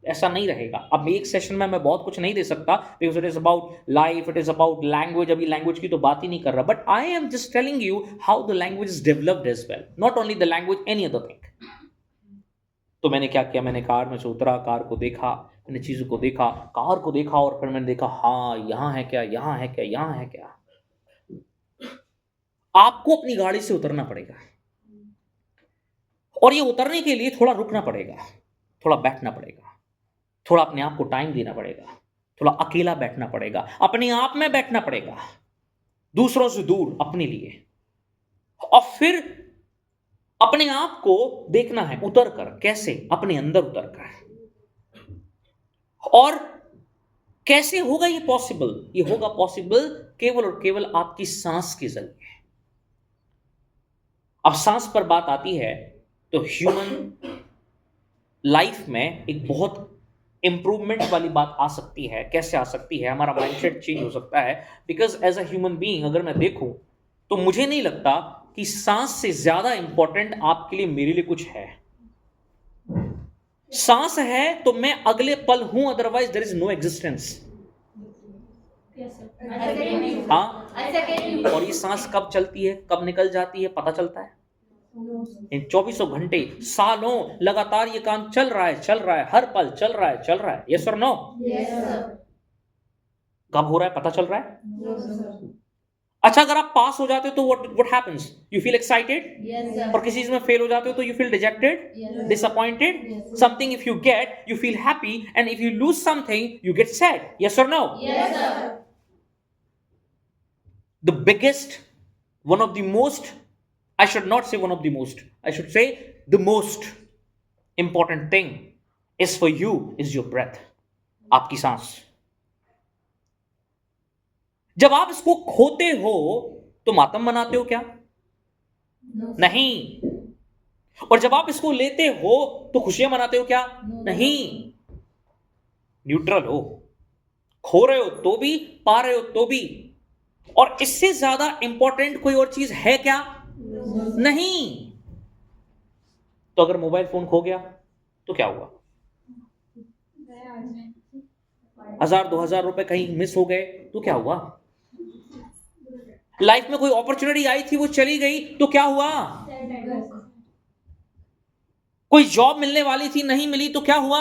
ऐसा नहीं रहेगा। अब एक सेशन में मैं बहुत कुछ नहीं दे सकता, because it is about life, it is about language. अभी लैंग्वेज की तो बात ही नहीं कर रहा, but I am just telling you how the language is developed as well, not only the language, any other thing. तो मैंने क्या किया, मैंने कार में से उतरा, कार को देखा, मैंने चीजों को देखा, कार को देखा, और फिर मैंने देखा हाँ यहाँ है क्या, यहाँ है क्या, यहाँ है क्या। आपको अपनी गाड़ी से उतरना पड़ेगा, और ये उतरने के लिए थोड़ा रुकना पड़ेगा, थोड़ा बैठना पड़ेगा, थोड़ा अपने आप को टाइम देना पड़ेगा, थोड़ा अकेला बैठना पड़ेगा, अपने आप में बैठना पड़ेगा, दूसरों से दूर अपने लिए। और फिर अपने आप को देखना है उतर कर, कैसे? अपने अंदर उतर कर। और कैसे होगा ये पॉसिबल? ये होगा पॉसिबल केवल और केवल आपकी सांस के जरिए। अब सांस पर बात आती है तो ह्यूमन लाइफ में एक बहुत इंप्रूवमेंट वाली बात आ सकती है। कैसे आ सकती है? हमारा माइंडसेट चेंज हो सकता है। Because as a human being अगर मैं देखूं तो मुझे नहीं लगता कि सांस से ज्यादा इंपॉर्टेंट आपके लिए मेरे लिए कुछ है। सांस है तो मैं अगले पल हूं, otherwise there is no existence. हाँ, और ये सांस कब चलती है, कब निकल जाती है, पता चलता है? इन 24 घंटे, सालों लगातार ये काम चल रहा है, हर पल चल रहा है। यस और नो? कब हो रहा है पता चल रहा है? No, sir. अच्छा, अगर आप पास हो जाते हो तो what happens? You feel excited? Yes, sir. और किसी चीज में फेल हो जाते हो तो you feel dejected, Yes. disappointed. Yes. Something if you get, you feel happy, and if you lose something, you get sad. Yes or no? Yes, sir. The biggest, one of the most, I should not say one of the most, I should say the most important thing is for you is your breath. आपकी सांस. जब आप इसको खोते हो तो मातम मनाते हो क्या? No, sir. नहीं. और जब आप इसको लेते हो तो खुशियां मनाते हो क्या? नहीं. न्यूट्रल हो. खो रहे हो तो भी, पा रहे हो तो भी. और इससे ज्यादा इंपॉर्टेंट कोई और चीज है क्या? नहीं. तो अगर मोबाइल फोन खो गया तो क्या हुआ? 1000-2000 रुपए कहीं मिस हो गए तो क्या हुआ? लाइफ में कोई अपॉर्चुनिटी आई थी वो चली गई तो क्या हुआ? कोई जॉब मिलने वाली थी नहीं मिली तो क्या हुआ?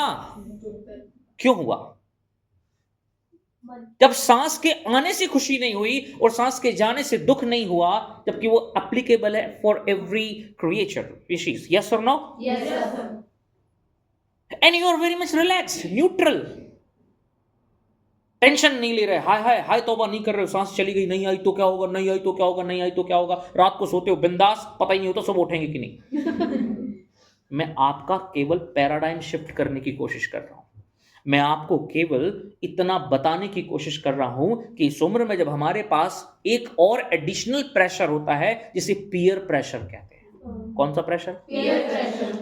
क्यों हुआ? जब सांस के आने से खुशी नहीं हुई और सांस के जाने से दुख नहीं हुआ, जबकि वो एप्लीकेबल है for every creature species. Yes और no? Yes, sir. And you are very much relaxed, neutral. Tension नहीं ले रहे, हाय हाय हाय तौबा नहीं कर रहे हो, सांस चली गई, नहीं आई तो क्या होगा, नहीं आई तो क्या होगा, नहीं आई तो क्या होगा. रात को सोते हो बिंदास, पता ही नहीं होता सुबह उठेंगे कि नहीं. मैं आपका केवल पैराडाइम शिफ्ट करने की कोशिश कर रहा हूं. मैं आपको केवल इतना बताने की कोशिश कर रहा हूं कि इस उम्र में जब हमारे पास एक और एडिशनल प्रेशर होता है जिसे पीयर प्रेशर कहते हैं. कौन सा प्रेशर? Peer pressure.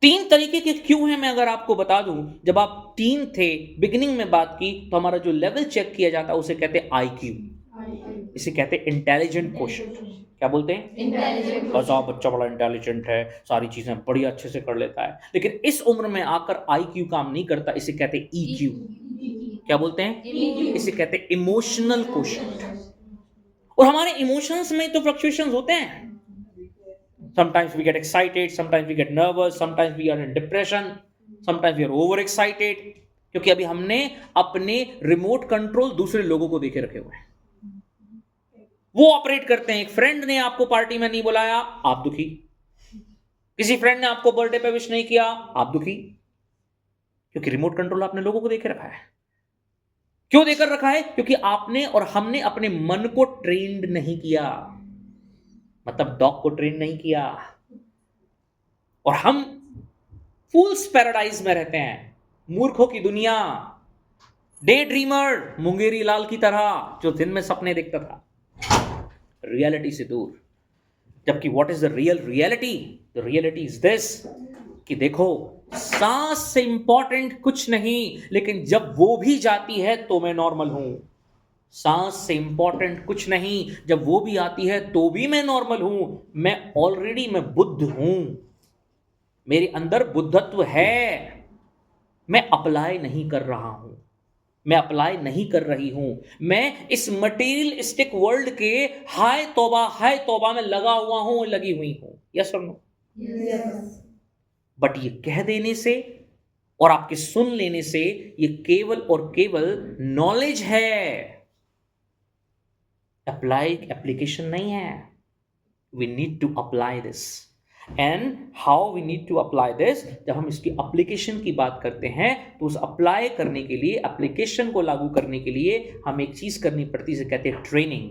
3 तरीके के क्यों हैं मैं अगर आपको बता दूं. जब आप 3 थे, बिगिनिंग में बात की, तो हमारा जो लेवल चेक किया जाता है उसे कहते हैं IQ. इसे कहते हैं इंटेलिजेंट क्वोशिएंट. क्या बोलते हैं? Intelligent. बस बच्चा बड़ा इंटेलिजेंट है, सारी चीजें बड़ी अच्छे से कर लेता है. लेकिन इस उम्र में आकर IQ काम नहीं करता. इसे कहते हैं EQ. क्या बोलते हैं? EQ. इसे कहते हैं इमोशनल क्वोशिएंट. और हमारे इमोशंस में तो फ्लक्चुएशंस होते हैं. Sometimes we get excited, sometimes we get nervous, sometimes we are in depression, sometimes we are overexcited. क्योंकि अभी हमने अपने रिमोट कंट्रोल दूसरे लोगों को देके रखे हुए हैं. वो ऑपरेट करते हैं. एक फ्रेंड ने आपको पार्टी में नहीं बुलाया, आप दुखी. किसी फ्रेंड ने आपको बर्थडे पे विश नहीं किया, आप दुखी. क्योंकि रिमोट कंट्रोल आपने लोगों को देके रखा है. क्यों देकर रखा है? क्योंकि आपने और हमने अपने मन को ट्रेंड नहीं किया. मतलब डॉग को ट्रेन नहीं किया. और हम फूल्स पैराडाइज में रहते हैं, मूर्खों की दुनिया. डे ड्रीमर, मुंगेरी लाल की तरह जो दिन में सपने देखता था, रियलिटी से दूर. जबकि what is the real reality? The reality is this कि देखो, सांस से इंपॉर्टेंट कुछ नहीं, लेकिन जब वो भी जाती है तो मैं नॉर्मल हूं. सांस से इंपॉर्टेंट कुछ नहीं, जब वो भी आती है तो भी मैं नॉर्मल हूं. मैं बुद्ध हूं. मेरे अंदर बुद्धत्व है. मैं अप्लाई नहीं कर रहा हूं, मैं अप्लाई नहीं कर रही हूं. मैं इस मटेरियलिस्टिक वर्ल्ड के हाय तौबा में लगा हुआ हूं, लगी हुई हूं. यस और नो? Yes. बट ये कह देने से और आपके सुन लेने से ये केवल और केवल नॉलेज है, एप्लीकेशन नहीं है. We need to apply this. And how we need to apply this? जब हम इसकी एप्लीकेशन की बात करते हैं तो उस अप्लाई करने के लिए, एप्लीकेशन को लागू करने के लिए हमें एक चीज करनी पड़ती है, जिसे कहते हैं ट्रेनिंग.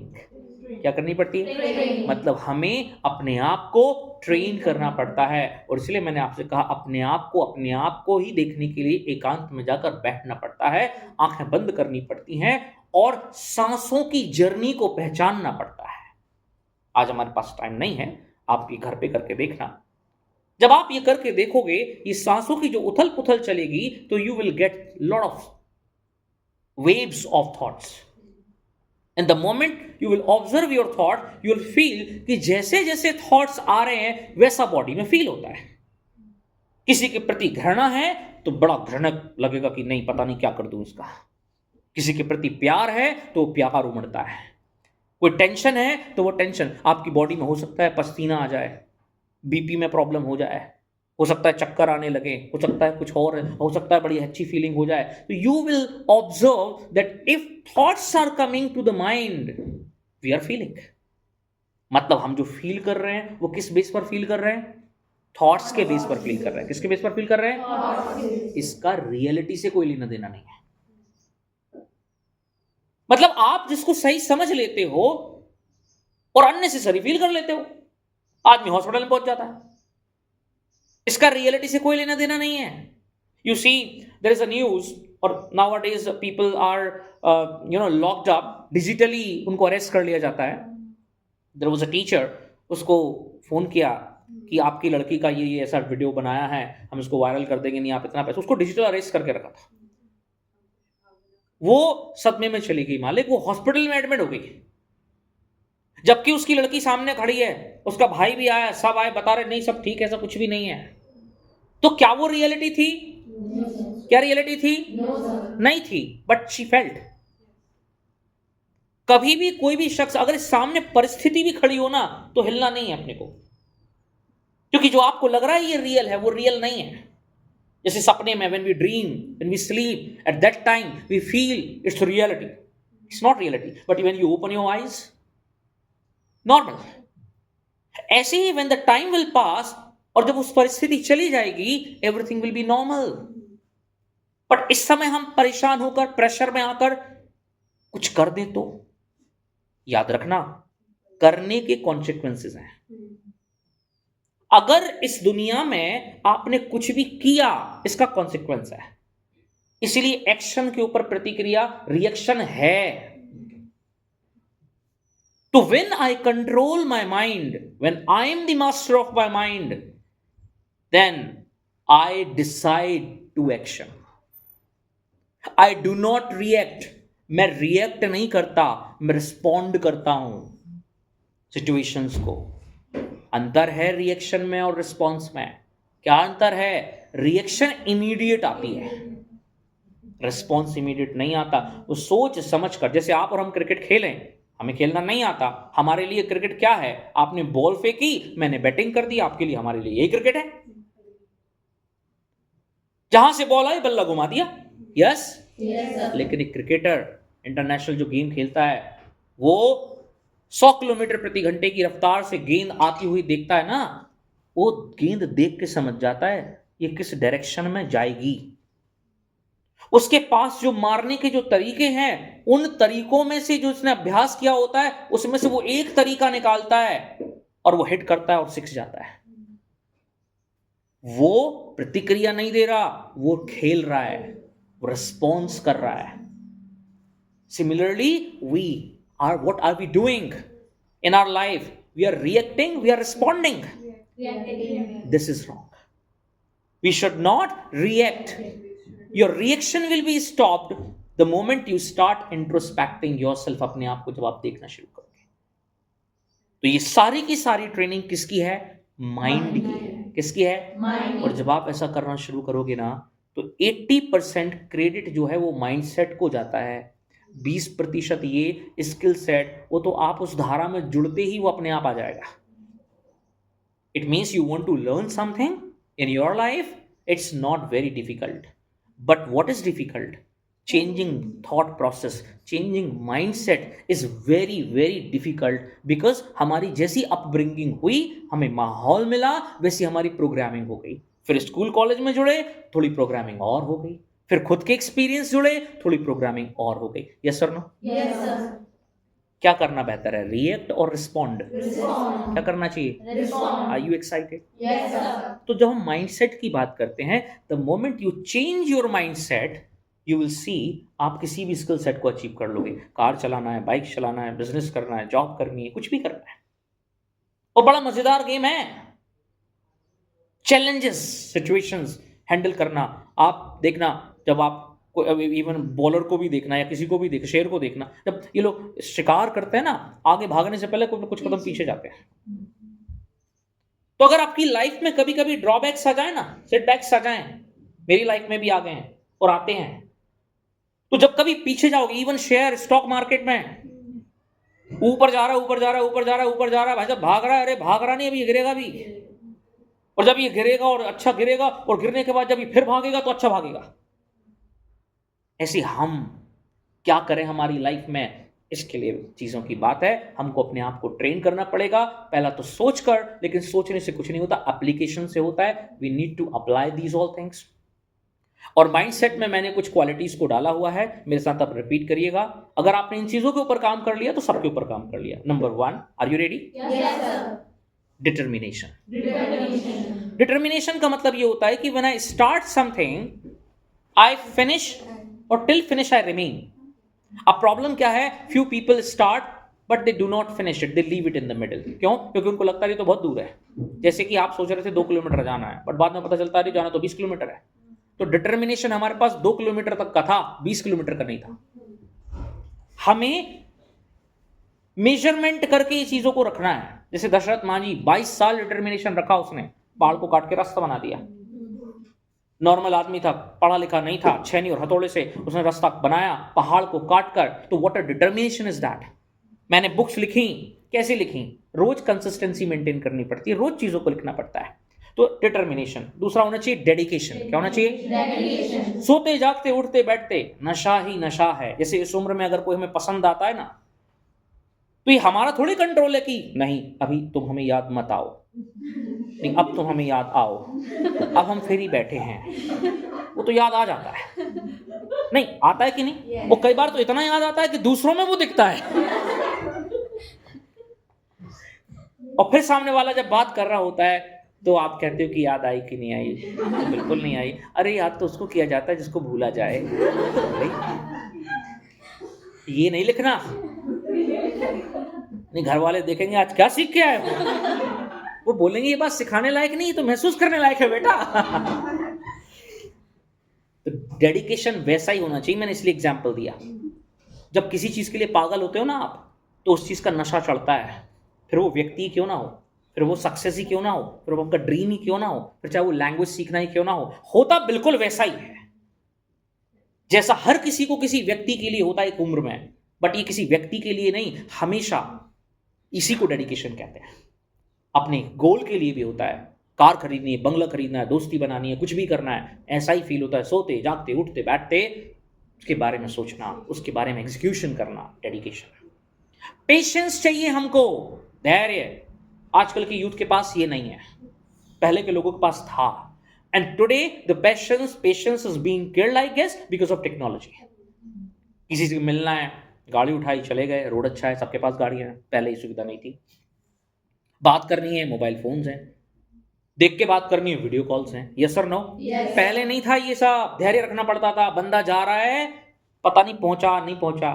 क्या करनी पड़ती है? Training. मतलब हमें अपने आप को ट्रेन करना पड़ता है. और इसलिए मैंने आपसे कहा, अपने आप को ही देखने के लिए एकांत में जाकर बैठना पड़ता है, आंखें बंद करनी पड़ती हैं और सांसों की जर्नी को पहचानना पड़ता है. आज हमारे पास टाइम नहीं है, आप ये घर पे करके देखना. जब आप ये करके देखोगे, ये सांसों की जो उथल पुथल चलेगी, तो you will get lot of waves of thoughts. And the moment you will observe your thought, you will feel कि जैसे जैसे thoughts आ रहे हैं वैसा बॉडी में फील होता है. किसी के प्रति घृणा है तो बड़ा घृणक लगेगा कि नहीं, पता नहीं क्या कर दूं इसका. किसी के प्रति प्यार है तो प्यार उमड़ता है. कोई टेंशन है तो वो टेंशन आपकी बॉडी में हो सकता है, पसीना आ जाए, बीपी में प्रॉब्लम हो जाए, हो सकता है चक्कर आने लगे, हो सकता है कुछ और, हो सकता है बड़ी अच्छी फीलिंग हो जाए। तो you will observe that if thoughts are coming to the mind, we are feeling. मतलब हम जो फील कर रहे हैं वो किस बेस पर फील कर रहे हैं? थॉट्स के बेस पर फील कर रहे हैं। किसके बेस पर फील कर रहे हैं? इसका रियलिटी से कोई लेना देना नहीं है। मतलब आप जिसको सही समझ लेते हो और अननेसेसरी फील कर लेते हो, आदमी हॉस्पिटल में पहुंच जाता है, इसका रियलिटी से कोई लेना देना नहीं है। You see there is a news, और nowadays people are locked up digitally, उनको अरेस्ट कर लिया जाता है। देयर वाज अ टीचर, उसको फोन किया कि आपकी लड़की का ये ऐसा वीडियो बनाया है, हम इसको वायरल कर देंगे, नहीं आप इतना पैसा, उसको डिजिटल अरेस्ट करके रखा था। वो सदमे में चली गई मालिक, वो हॉस्पिटल में एडमिट हो गई, जबकि उसकी लड़की सामने खड़ी है, उसका भाई भी आया, सब आए, बता रहे नहीं सब ठीक है, ऐसा कुछ भी नहीं है। तो क्या वो रियलिटी थी? क्या रियलिटी थी? नहीं थी, बट शी फेल्ट। कभी भी कोई भी शख्स अगर इस सामने परिस्थिति भी खड़ी हो ना, तो हिलना नहीं है अपने को, क्योंकि जो आपको लग रहा है ये रियल है, वो रियल नहीं है। जैसे सपने में, when we dream, when we sleep, at that time we feel it's reality. It's not reality, but when you open your eyes, normal. ऐसे ही when the time will pass, और जब उस परिस्थिति चली जाएगी, everything will be normal. But इस समय हम परेशान होकर, प्रेशर में आकर कुछ कर दें तो याद रखना, करने के कॉन्सिक्वेंसेस हैं। अगर इस दुनिया में आपने कुछ भी किया, इसका कॉन्सिक्वेंस है। इसलिए एक्शन के ऊपर प्रतिक्रिया, रिएक्शन है। तो when I control my mind, when I am the master of my mind, then I decide to action. I do not react. मैं रिएक्ट नहीं करता, मैं रिस्पॉन्ड करता हूं सिचुएशंस को। अंतर है रिएक्शन में और रिस्पॉन्स में। क्या अंतर है? रिएक्शन इमीडिएट आती है, रिस्पॉन्स इमीडिएट नहीं आता। वो सोच समझ कर, जैसे आप और हम क्रिकेट खेलें, हमें खेलना नहीं आता, हमारे लिए क्रिकेट क्या है? आपने बॉल फेंकी, मैंने बैटिंग कर दी, आपके लिए हमारे लिए यही क्रिकेट है। जहां से बॉल आई बल्ला घुमा दिया, यस। लेकिन एक क्रिकेटर इंटरनेशनल जो गेम खेलता है, वो 100 किलोमीटर प्रति घंटे की रफ्तार से गेंद आती हुई देखता है ना, वो गेंद देख के समझ जाता है ये किस डायरेक्शन में जाएगी। उसके पास जो मारने के जो तरीके हैं, उन तरीकों में से जो उसने अभ्यास किया होता है, उसमें से वो एक तरीका निकालता है और वो हिट करता है और सिक्स जाता है। वो प्रतिक्रिया नहीं दे रहा, वो खेल रहा है, वो रिस्पॉन्स कर रहा है। Similarly what are we doing in our life? We are reacting, we are responding. This is wrong. We should not react. Your reaction will be stopped the moment you start introspecting yourself. अपने आप को जब आप देखना शुरू करोगे। तो ये सारी की सारी ट्रेनिंग किसकी है? माइंड की है। किसकी है? माइंड। और जब आप ऐसा करना शुरू करोगे ना, तो 80% क्रेडिट जो है वो माइंडसेट को जाता है, 20% ये स्किल सेट, वो तो आप उस धारा में जुड़ते ही वो अपने आप आ जाएगा। It means you want to learn something in your life, it's not very difficult, but what is difficult? Changing thought process, changing mindset is very very difficult, because हमारी जैसी अपब्रिंगिंग हुई, हमें माहौल मिला, वैसी हमारी प्रोग्रामिंग हो गई। फिर स्कूल कॉलेज में जुड़े, थोड़ी प्रोग्रामिंग और हो गई, फिर खुद के एक्सपीरियंस जुड़े, थोड़ी प्रोग्रामिंग और हो गई। Yes sir? No? Yes sir. क्या करना बेहतर है, रिएक्ट और रिस्पॉन्ड? क्या करना चाहिए? Respond. Are you excited? Yes sir. तो जब हम माइंडसेट की बात करते हैं, the moment you change your mindset, you will see आप किसी भी स्किल सेट को अचीव कर लोगे। कार चलाना है, बाइक चलाना है, बिजनेस करना है, जॉब करनी है, कुछ भी करना है। और बड़ा मजेदार गेम है चैलेंजेस, सिचुएशंस हैंडल करना। आप देखना, जब आप इवन बॉलर को भी देखना या किसी को भी देखना, शेर को देखना, जब ये लोग शिकार करते हैं ना, आगे भागने से पहले कुछ कदम पीछे जाते हैं। तो अगर आपकी लाइफ में कभी कभी ड्रॉबैक्स आ जाए ना, सेटबैक्स आ जाए, मेरी लाइफ में भी आ गए हैं और आते हैं, तो जब कभी पीछे जाओगे, इवन शेयर स्टॉक मार्केट में ऊपर जा रहा है, ऊपर जा रहा है, ऊपर जा रहा है, ऊपर जा रहा है, भाई साहब भाग रहा है, अरे भाग रहा नहीं, अभी गिरेगा भी। और जब ये गिरेगा और अच्छा गिरेगा और गिरने के बाद जब ये फिर भागेगा तो अच्छा भागेगा। ऐसे हम क्या करें हमारी लाइफ में, इसके लिए चीज़ों की बात है। हमको अपने आप को ट्रेन करना पड़ेगा, पहला तो सोच कर, लेकिन सोचने से कुछ नहीं होता, एप्लीकेशन से होता है। We need to apply these all things. और माइंडसेट में मैंने कुछ क्वालिटीज को डाला हुआ है, मेरे साथ आप रिपीट करिएगा। अगर आपने इन चीजों के ऊपर काम कर लिया तो सबके ऊपर काम कर लिया। Number 1, are you ready? Yes, sir. Determination. Determination. Determination का मतलब ये होता है कि when I start something I finish, और टिल फिनिश आई रिमेन। अब प्रॉब्लम क्या है, few people start but they do not finish it, they leave it in the middle. क्यों? क्योंकि उनको लगता है ये तो बहुत दूर है। जैसे कि आप सोच रहे थे 2 किलोमीटर जाना है, बट बाद में पता चलता है जाना तो 20 किलोमीटर है। तो डिटर्मिनेशन हमारे पास 2 किलोमीटर तक का था, 20 किलोमीटर का नहीं था। हमें मेजरमेंट करके ये चीजों को रखना है। जैसे दशरथ मांझी 22 साल डिटर्मिनेशन रखा उसने, पहाड़ को काट के रास्ता बना दिया। नॉर्मल आदमी था, पढ़ा लिखा नहीं था, छेनी और हथौड़े से उसने रास्ता बनाया पहाड़ को काट कर। तो what a determination is that. मैंने बुक्स लिखी, कैसे लिखी? रोज कंसिस्टेंसी मेंटेन करनी पड़ती है, रोज चीजों को लिखना पड़ता है। तो डिटर्मिनेशन। दूसरा होना चाहिए डेडिकेशन। क्या होना चाहिए? Dedication. सोते जागते उठते बैठते नशा ही नशा है। जैसे इस उम्र में अगर कोई हमें पसंद आता है ना, तो ये हमारा थोड़ी कंट्रोल है कि नहीं अभी तुम हमें याद मत आओ, नहीं अब तुम हमें याद आओ, अब हम फिर ही बैठे हैं। वो तो याद आ जाता है, नहीं आता है कि नहीं? वो कई बार तो इतना याद आता है कि दूसरों में वो दिखता है। और फिर सामने वाला जब बात कर रहा होता है तो आप कहते हो कि याद आई कि नहीं आई? बिल्कुल नहीं आई। अरे याद तो उसको किया जाता है जिसको भूला जाए। ये नहीं लिखना, नहीं घर वाले देखेंगे आज क्या सीख के आए हो। वो बोलेंगे ये बात सिखाने लायक नहीं, तो महसूस करने लायक है बेटा। तो डेडिकेशन वैसा ही होना चाहिए। मैंने इसलिए एग्जांपल दिया, जब किसी चीज के लिए पागल होते हो ना आप, तो उस चीज का नशा चढ़ता है। फिर वो व्यक्ति क्यों ना हो, फिर वो सक्सेस ही क्यों ना हो, फिर वो आपका ड्रीम ही क्यों ना हो, फिर चाहे वो लैंग्वेज सीखना ही क्यों ना हो, होता बिल्कुल वैसा ही है जैसा हर किसी को किसी व्यक्ति के लिए होता है एक उम्र में। बट ये किसी व्यक्ति के लिए नहीं, हमेशा। इसी को डेडिकेशन कहते हैं। अपने गोल के लिए भी होता है, कार खरीदनी है, बंगला खरीदना है, दोस्ती बनानी है, कुछ भी करना है, ऐसा ही फील होता है। सोते जागते उठते बैठते उसके बारे में सोचना, उसके बारे में एग्जीक्यूशन करना, डेडिकेशन। पेशेंस चाहिए हमको, धैर्य। आजकल के यूथ के पास ये नहीं है, पहले के लोगों के पास था। And today the patience is being killed, I guess, because of technology. किसी से मिलना है, गाड़ी उठाई चले गए, रोड अच्छा है, सबके पास गाड़ियां हैं, पहले ये सुविधा नहीं थी। बात करनी है, मोबाइल फोन्स हैं, देख के बात करनी है, वीडियो कॉल्स हैं। यस और नो? Yes. पहले नहीं था ये सब, धैर्य रखना पड़ता था। बंदा जा रहा है, पता नहीं पहुंचा नहीं पहुंचा,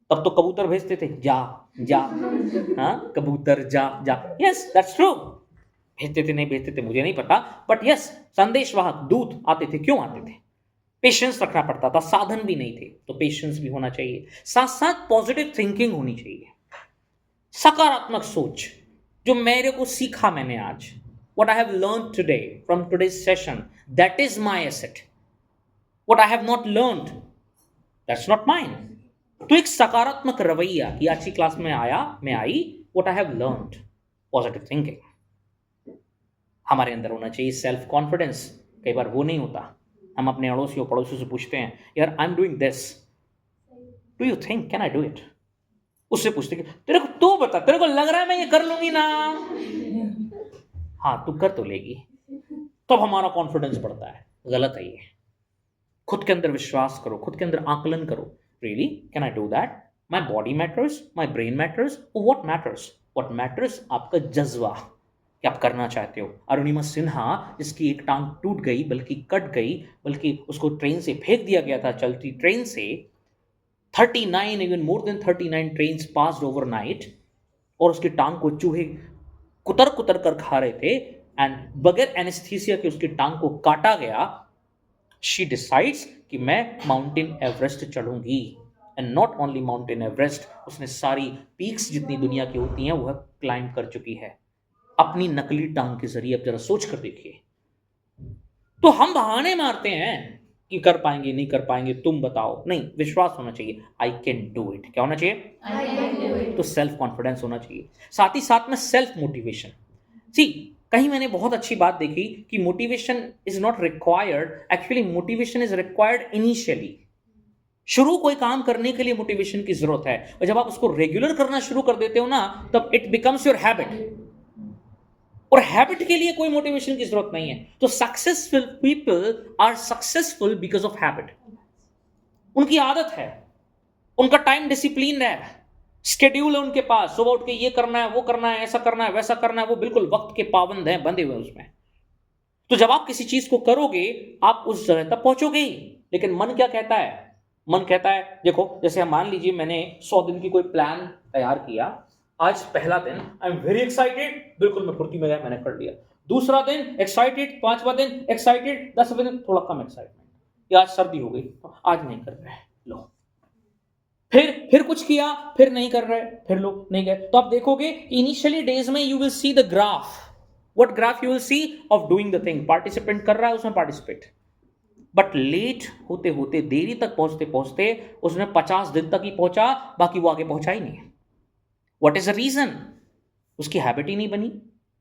तब तो कबूतर भेजते थे, जा जा, हाँ कबूतर जा जा। यस दैट्स ट्रू, भेजते थे नहीं भेजते थे मुझे नहीं पता, बट यस संदेशवाहक दूत आते थे। क्यों आते थे? पेशेंस रखना पड़ता था, साधन भी नहीं थे, तो पेशेंस भी होना चाहिए। साथ साथ पॉजिटिव थिंकिंग होनी चाहिए, सकारात्मक सोच। जो मेरे को सीखा मैंने आज, what I have learned today from today's session, that is my asset. What I have not learned, that's not mine. तो एक सकारात्मक रवैया कि आज की क्लास में आया, मैं आई, what I have learned, positive thinking हमारे अंदर होना चाहिए। सेल्फ कॉन्फिडेंस, कई बार वो नहीं होता। हम अपने अड़ोसियों पड़ोसियों से पूछते हैं, यार आई am doing this, do you think can I do it? उससे पूछते कि तेरे को तू बता, तेरे को लग रहा है मैं ये कर लूंगी ना? हाँ तू कर तो लेगी, तब हमारा कॉन्फिडेंस बढ़ता है। गलत है ये। खुद के अंदर विश्वास करो, खुद के अंदर आकलन करो, really can I do that? My body matters, my brain matters, what matters? What matters आपका जज्बा कि आप करना चाहते हो। अरुणिमा सिन्हा, जिसकी एक टांग टूट गई, बल्कि कट गई, बल्कि उसको ट्रेन से फेंक दिया गया था, चलती ट्रेन से। 39 even more than 39 trains passed overnight, और उसकी टांग को चूहे कुतर कुतर कर खा रहे थे, एंड बगैर एनेस्थीसिया के उसकी टांग को काटा गया। शी डिसाइड्स कि मैं माउंटेन एवरेस्ट चढ़ूंगी, and not only mountain Everest, उसने सारी पीक्स जितनी दुनिया की होती हैं वह क्लाइंब कर चुकी है अपनी नकली टांग के जरिए। अब जरा सोच कर देखिए। तो हम बहाने मारते हैं कि कर पाएंगे नहीं कर पाएंगे, तुम बताओ। नहीं, विश्वास होना चाहिए, आई कैन डू इट। क्या होना चाहिए? I can do it. तो सेल्फ कॉन्फिडेंस होना चाहिए। साथ ही साथ में सेल्फ मोटिवेशन। सी कहीं मैंने बहुत अच्छी बात देखी कि motivation is not required, actually motivation is required initially. शुरू कोई काम करने के लिए मोटिवेशन की जरूरत है, और जब आप उसको रेगुलर करना शुरू कर देते हो ना, तब इट बिकम्स योर हैबिट। और हैबिट के लिए कोई मोटिवेशन की जरूरत नहीं है। तो successful people are successful because of habit. उनकी आदत है, उनका टाइम डिसिप्लिन है, स्केड्यूल है उनके पास, सुबह उठ के ये करना है, वो करना है, ऐसा करना है, वैसा करना है, वो बिल्कुल वक्त के पाबंद हैं, बंधे हुए उसमें। तो जब आप किसी चीज को करोगे, आप उस जगह तक पहुंचोगे ही। लेकिन मन क्या कहता है? मन कहता है, देखो जैसे हम मान लीजिए मैंने 100 दिन की कोई प्लान तैयार किया, आज पहला दिन आई एम वेरी एक्साइटेड, बिल्कुल मैं फुर्ती में गया, मैंने कर लिया। दूसरा दिन एक्साइटेड, 5वां दिन एक्साइटेड, 10वें दिन थोड़ा कम एक्साइटमेंट, या आज सर्दी हो गई, आज नहीं कर रहे, लो। फिर कुछ किया, फिर नहीं कर रहे, फिर लोग नहीं गए। तो आप देखोगे इनिशियली डेज में you will see the graph, what graph you will C of doing the thing, participant कर रहा है उसमें पार्टिसिपेट, बट लेट होते होते, देरी तक पहुंचते पहुंचते उसने 50 दिन तक ही पहुंचा, बाकी वो आगे पहुंचा ही नहीं। What is the reason? उसकी हैबिट ही नहीं बनी।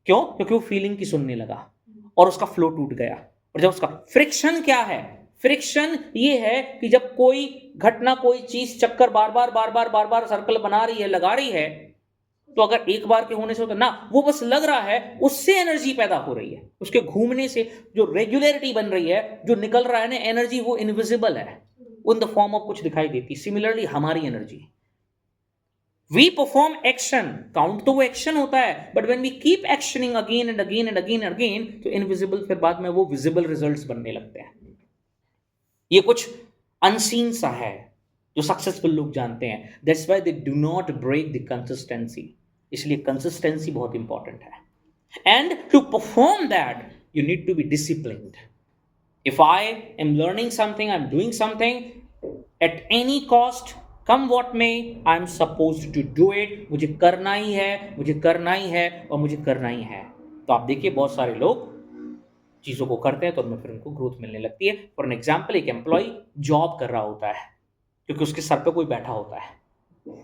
क्यों? क्योंकि वो फीलिंग की सुनने लगा और उसका फ्लो टूट गया। और जब उसका फ्रिक्शन क्या है? फ्रिक्शन ये है कि जब कोई घटना, कोई चीज चक्कर बार बार सर्कल बना रही है, लगा रही है, तो अगर एक बार के होने से होता ना, वो बस लग रहा है, उससे एनर्जी पैदा हो रही है, उसके घूमने से जो रेगुलरिटी बन रही है, जो निकल रहा है ना एनर्जी, वो इनविजिबल है, इन द फॉर्म ऑफ कुछ दिखाई देती। सिमिलरली हमारी energy, we perform action, count तो वो एक्शन होता है, but when we keep actioning again and again and again and again, तो इनविजिबल फिर बाद में वो विजिबल रिजल्ट्स बनने लगते हैं। ये कुछ अनसीन सा है जो सक्सेसफुल लोग जानते हैं। That's why they do not break the consistency. इसलिए कंसिस्टेंसी बहुत इंपॉर्टेंट है। And to perform that you need to be disciplined. If I am learning something, I am doing something, at any cost, come what में, I am supposed to do it. मुझे करना ही है, मुझे करना ही है, और मुझे करना ही है। तो आप देखिए बहुत सारे लोग चीज़ों को करते हैं तो उनमें फिर उनको ग्रोथ मिलने लगती है। फॉर एन एग्जाम्पल, एक एम्प्लॉय जॉब कर रहा होता है क्योंकि उसके सर पे कोई बैठा होता है,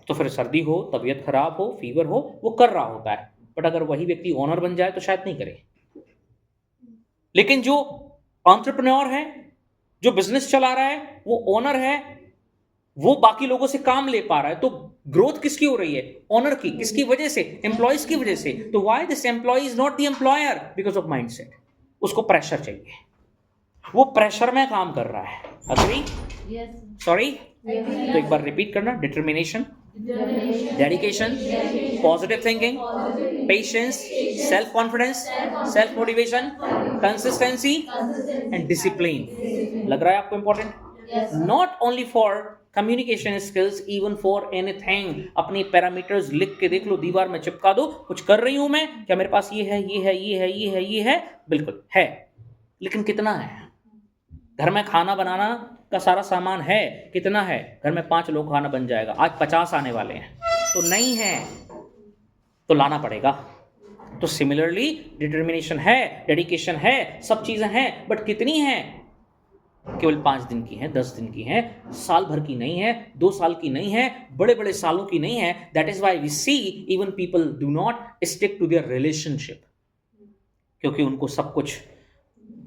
तो फिर सर्दी हो, तबीयत खराब हो, फीवर हो, वो कर रहा होता है। बट अगर वही व्यक्ति ओनर बन जाए तो शायद नहीं करे। लेकिन जो एंटरप्रेन्योर है, जो बिजनेस चला रहा है, वो ओनर है, वो बाकी लोगों से काम ले पा रहा है। तो ग्रोथ किसकी हो रही है? ओनर की। किसकी वजह से? एम्प्लॉयज की वजह से। तो why this employ is not the employer? Because of mindset. उसको प्रेशर चाहिए, वो प्रेशर में काम कर रहा है। अग्री? सॉरी, तो एक बार रिपीट करना। Determination, dedication, positive thinking, patience, self confidence, self motivation, consistency and discipline. लग रहा है आपको important? Not only for communication skills, even for anything. अपनी पैरामीटर्स लिख के देख लो, दीवार में चिपका दो। कुछ कर रही हूं मैं, क्या मेरे पास ये है, ये है, ये है, ये है, ये है? बिल्कुल है, लेकिन कितना है? घर में खाना बनाना का सारा सामान है, कितना है? घर में 5 लोग खाना बन जाएगा, आज 50 आने वाले हैं, तो नहीं है, तो लाना पड़ेगा। तो सिमिलरली डिटर्मिनेशन है, डेडिकेशन है, सब चीजें हैं, बट कितनी है? केवल 5 दिन की है, 10 दिन की है, साल भर की नहीं है, 2 साल की नहीं है, बड़े बड़े सालों की नहीं है। That is why we see even people do not stick to their relationship, क्योंकि उनको सब कुछ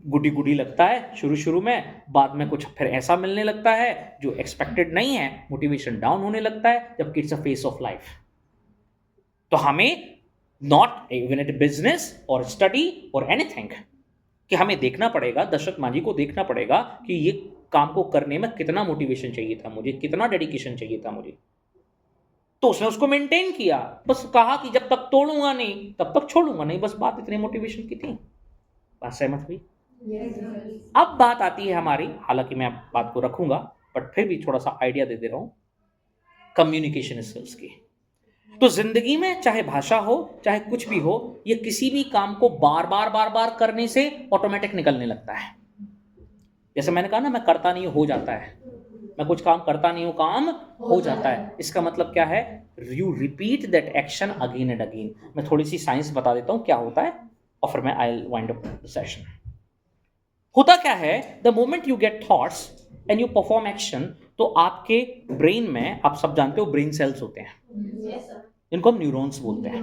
गुडी गुडी लगता है शुरू में, बाद में कुछ फिर ऐसा मिलने लगता है जो एक्सपेक्टेड नहीं है, मोटिवेशन डाउन होने लगता है, जबकि it's a face of life. तो हमें नॉट इवन इट बिजनेस और स्टडी और एनीथिंग, कि हमें देखना पड़ेगा, दशरथ मांझी को देखना पड़ेगा कि ये काम को करने में कितना मोटिवेशन चाहिए था मुझे, कितना डेडिकेशन चाहिए था मुझे। तो उसने उसको मेंटेन किया, बस कहा कि जब तक तोड़ूंगा नहीं तब तक छोड़ूंगा नहीं, बस बात इतनी मोटिवेशन की थी। बात सहमत हुई? अब बात आती है हमारी, हालांकि मैं बात को रखूंगा बट फिर भी थोड़ा सा आइडिया दे दे रहा हूं, कम्युनिकेशन स्किल्स की। तो जिंदगी में चाहे भाषा हो, चाहे कुछ भी हो, ये किसी भी काम को बार बार करने से ऑटोमेटिक निकलने लगता है। जैसे मैंने कहा ना, मैं करता नहीं हो जाता है, मैं कुछ काम करता नहीं हूं, काम हो जाता है। इसका मतलब क्या है? You repeat that action again and again. मैं थोड़ी सी साइंस बता देता हूं क्या होता है और फिर मैं I will wind up the session. होता क्या है, the moment you get thoughts and you perform action, तो आपके ब्रेन में, आप सब जानते हो ब्रेन सेल्स होते हैं, इनको हम न्यूरॉन्स बोलते हैं।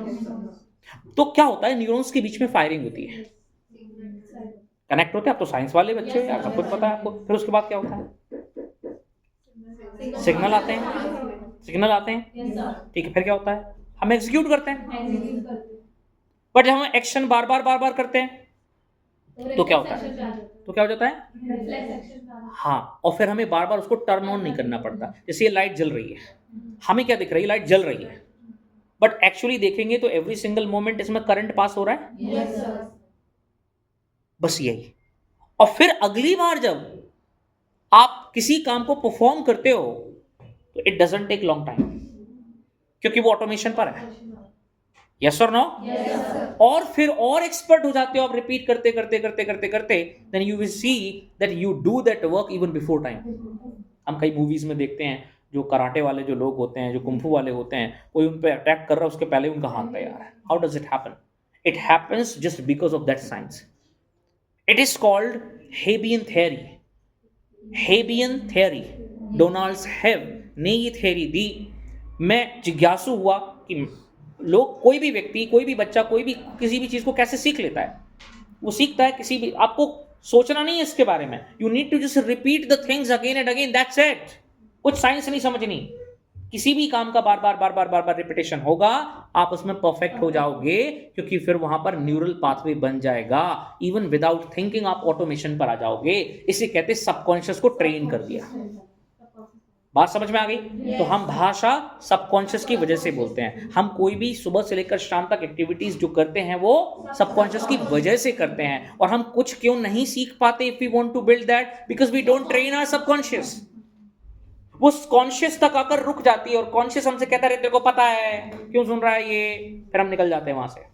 तो क्या होता है, न्यूरॉन्स के बीच में फायरिंग होती है, कनेक्ट होते हैं। आप तो साइंस वाले बच्चे हो यार, सब कुछ पता है आपको। फिर उसके बाद क्या होता है, सिग्नल आते हैं, सिग्नल आते हैं, Yes, sir. ठीक है। फिर क्या होता है, हम एग्जीक्यूट करते हैं। Execute करते हैं। बट जब हम एक्शन बार बार करते हैं तो क्या होता है, reflex action तो क्या हो जाता है, reflex action का। हाँ, और फिर हमें बार बार उसको टर्न ऑन नहीं करना पड़ता। जैसे ये लाइट जल रही है, हमें क्या दिख रही है, लाइट जल रही है, बट एक्चुअली देखेंगे तो एवरी सिंगल मोमेंट इसमें करंट पास हो रहा है, Yes, sir. बस यही। और फिर अगली बार जब आप किसी काम को परफॉर्म करते हो तो it doesn't take long time, क्योंकि वो ऑटोमेशन पर है। यस और नो? Yes, sir. और फिर और एक्सपर्ट हो जाते हो आप, रिपीट करते करते करते करते करते, then you will see that you do that work even before time. हम कई मूवीज में देखते हैं, जो कराटे वाले जो लोग होते हैं, जो कुंफू वाले होते हैं, कोई उन पे अटैक कर रहा है, उसके पहले उनका हाथ तैयार है। How does it happen? It happens just because of that science. It is called Hebbian theory. Hebbian theory, Donald Hebb ने ये थ्योरी दी। मैं जिज्ञासु हुआ कि लोग, कोई भी व्यक्ति, कोई भी बच्चा, कोई भी किसी भी चीज को कैसे सीख लेता है। वो सीखता है किसी भी, आपको सोचना नहीं है इसके बारे में, you need to just repeat the things again and again, that's it. कुछ साइंस नहीं समझनी, किसी भी काम का बार बार रिपीटेशन होगा, आप उसमें परफेक्ट हो जाओगे, क्योंकि फिर वहां पर न्यूरल पाथवे बन जाएगा। इवन विदाउट थिंकिंग आप ऑटोमेशन पर आ जाओगे। इसे कहते हैं सबकॉन्शियस को ट्रेन कर दिया। बात समझ में आ गई? तो हम भाषा सबकॉन्शियस की वजह से बोलते हैं। हम कोई भी सुबह से लेकर शाम तक एक्टिविटीज जो करते हैं वो सबकॉन्शियस की वजह से करते हैं। और हम कुछ क्यों नहीं सीख पाते, if we want to build that, because we don't train our subconscious. वो कॉन्शियस तक आकर रुक जाती है, और कॉन्शियस हमसे कहता रहता है, तेरे को पता है, क्यों सुन रहा है ये, फिर हम निकल जाते हैं वहां से,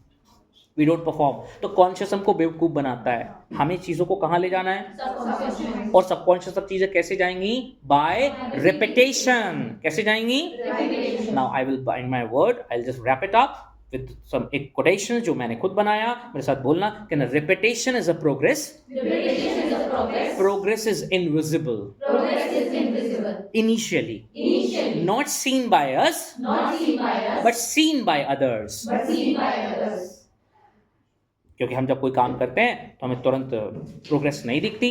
वी डोंट परफॉर्म। तो कॉन्शियस हमको बेवकूफ बनाता है। हमें चीजों को कहां ले जाना है, Subconscious. और सबकॉन्शियस सब चीजें कैसे जाएंगी, बाय रिपीटेशन। कैसे जाएंगी? Repetition. Now I will bind my word, I will just wrap it up with some एक कोटेशन जो मैंने खुद बनाया। मेरे साथ बोलना, कि repetition is a progress, Repetition is a progress. Progress is invisible Progress is invisible. Initially, Initially, not seen by us not seen by us, but seen by others। but seen by others. क्योंकि हम जब कोई काम करते हैं तो हमें तुरंत प्रोग्रेस नहीं दिखती,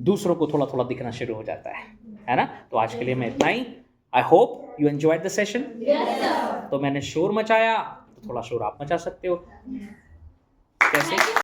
दूसरों को थोड़ा थोड़ा दिखना शुरू हो जाता है ना। तो आज के लिए मैं इतना ही। I hope you enjoyed the session. Yes, sir. तो मैंने शोर मचाया, तो थोड़ा शोर आप मचा सकते हो। कैसे?